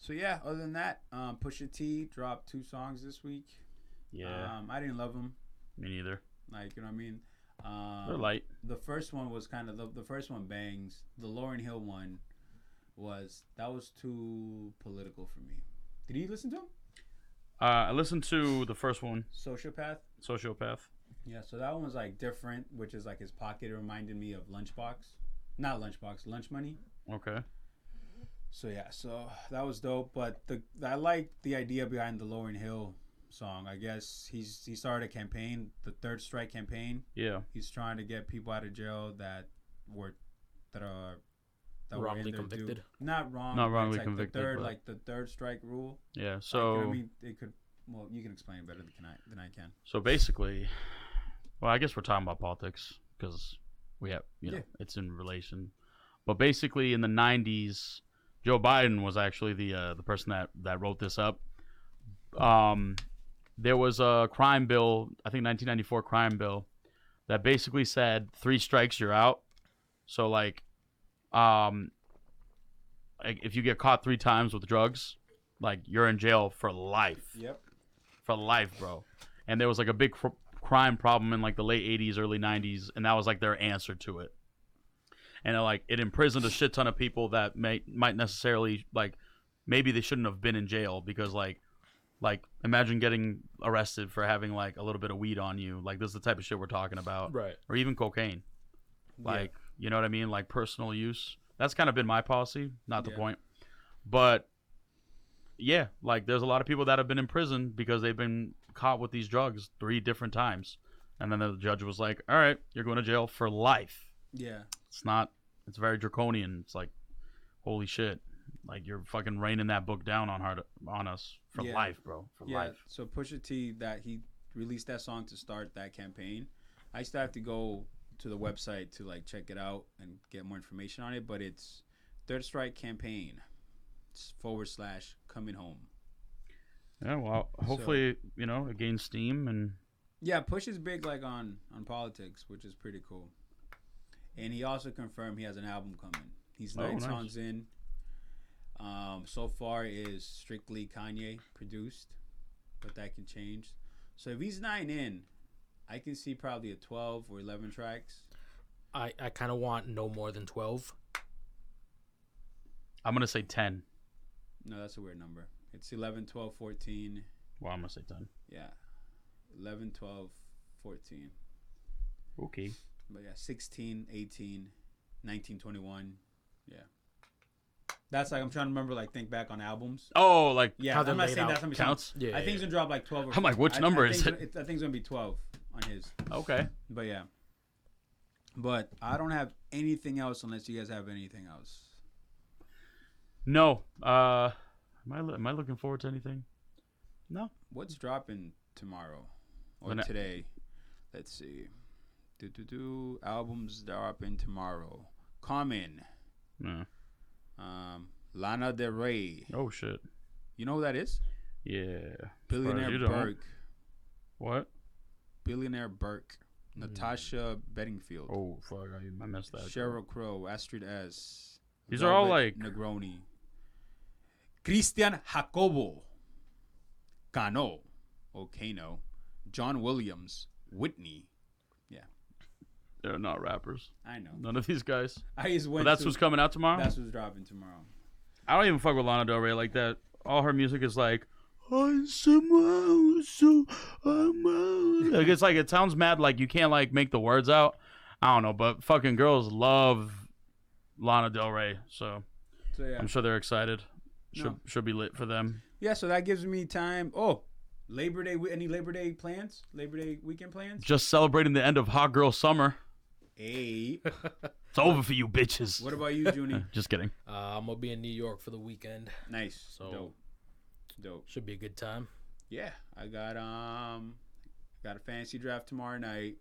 yeah. Other than that, Pusha T dropped 2 songs this week. Yeah. I didn't love them. Me neither. Like, you know what I mean? They're light. The first one was kind of the first one bangs. The Lauryn Hill one was too political for me. Did you listen to him? I listened to the first one, Sociopath. Yeah, so that one was like different, which is like his pocket. It reminded me of Lunchbox, not Lunchbox, Lunch Money. Okay. So yeah, so that was dope. But I like the idea behind the Lauryn Hill song. I guess he started a campaign, the Third Strike campaign. Yeah. He's trying to get people out of jail that are wrongly convicted. Not wrong. Not wrongly like convicted. the third strike rule. Yeah. So I mean, it could. Well, you can explain it better than I can. So basically, well, I guess we're talking about politics because we have, it's in relation. But basically, in the '90s, Joe Biden was actually the person that wrote this up. There was a crime bill, I think 1994 crime bill, that basically said 3 strikes you're out. So like, if you get caught 3 times with drugs, like you're in jail for life. Yep. For life, bro. And there was like a big crime problem in like the late 80s, early 90s, and that was like their answer to it. And it imprisoned a shit ton of people that might necessarily, like, maybe they shouldn't have been in jail because like imagine getting arrested for having like a little bit of weed on you. Like, this is the type of shit we're talking about. Right. Or even cocaine. Like, you know what I mean? Like personal use. That's kind of been my policy, not the point. But yeah, like there's a lot of people that have been in prison because they've been caught with these drugs 3 different times. And then the judge was like, all right, you're going to jail for life. Yeah. It's very draconian. It's like, holy shit. Like, you're fucking raining that book down on us for life, bro. For life. So Pusha T, that he released that song to start that campaign. I used to have to go to the website to like check it out and get more information on it, but it's Third Strike Campaign / coming home. Yeah, well, hopefully, it gains steam and yeah, Push is big like on politics, which is pretty cool. And he also confirmed he has an album coming. He's 9 songs in. So far is strictly Kanye produced, but that can change. So if he's 9 in, I can see probably a 12 or 11 tracks. I kind of want no more than 12. I'm going to say 10. No, that's a weird number. It's 11, 12, 14. Well, I'm going to say 10. Yeah. 11, 12, 14. Okay. But yeah, 16, 18, 19, 21. Yeah. That's like, I'm trying to remember, like, think back on albums. Oh, like, yeah, I'm not saying that's going to be counts. Yeah, I think he's going to drop like 12 or I'm like, which number is it? I think it's going to be 12 on his. Okay. But yeah. But I don't have anything else unless you guys have anything else. No. Am I looking forward to anything? No. What's dropping tomorrow or today? Let's see. Albums dropping tomorrow. Common. No. Lana Del Rey. Oh shit. You know who that is? Yeah. Billionaire Burke. What? Billionaire Burke. Natasha Bedingfield. Oh fuck! I missed that. Sheryl Crow. Astrid S. These are all like Negroni. Christian Jacobo. Cano. Kano. John Williams. Whitney. Yeah. They're not rappers. I know. None of these guys. I just went. But that's what's coming out tomorrow. That's what's dropping tomorrow. I don't even fuck with Lana Del Rey like that. All her music is like, it's like, it sounds mad like you can't like make the words out. I don't know, but fucking girls love Lana Del Rey, so yeah. I'm sure they're excited. Should be lit for them. Yeah, so that gives me time. Oh, Labor Day. Any Labor Day plans? Labor Day weekend plans? Just celebrating the end of Hot Girl Summer. Hey. It's over for you bitches. What about you, Junie? Just kidding. I'm gonna be in New York for the weekend. Nice. So dope. Should be a good time. Yeah, I got Got a fancy draft tomorrow night.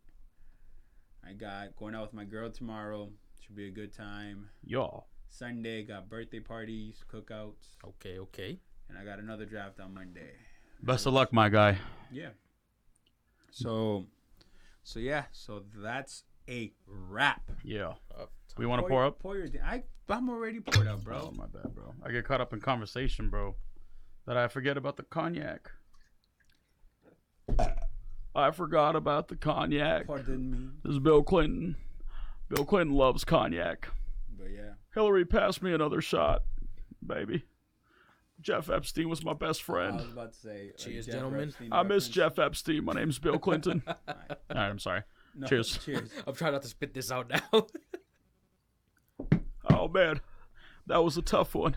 I got going out with my girl tomorrow. Should be a good time. Y'all. Sunday, got birthday parties, cookouts. Okay. And I got another draft on Monday. Best of luck, my guy. Yeah. So that's a wrap. Yeah. We want to pour up? Pour your I'm already poured up, bro. Oh, my bad, bro. I get caught up in conversation, bro, that I forget about the cognac. I forgot about the cognac. Pardon me. This is Bill Clinton. Bill Clinton loves cognac. But yeah. Hillary passed me another shot, baby. Jeff Epstein was my best I friend. was about to say. Cheers, Jeff gentlemen. Epstein I miss reference. Jeff Epstein. My name's Bill Clinton. All right, I'm sorry. No, Cheers. Cheers. I'm trying not to spit this out now. Oh, man. That was a tough one.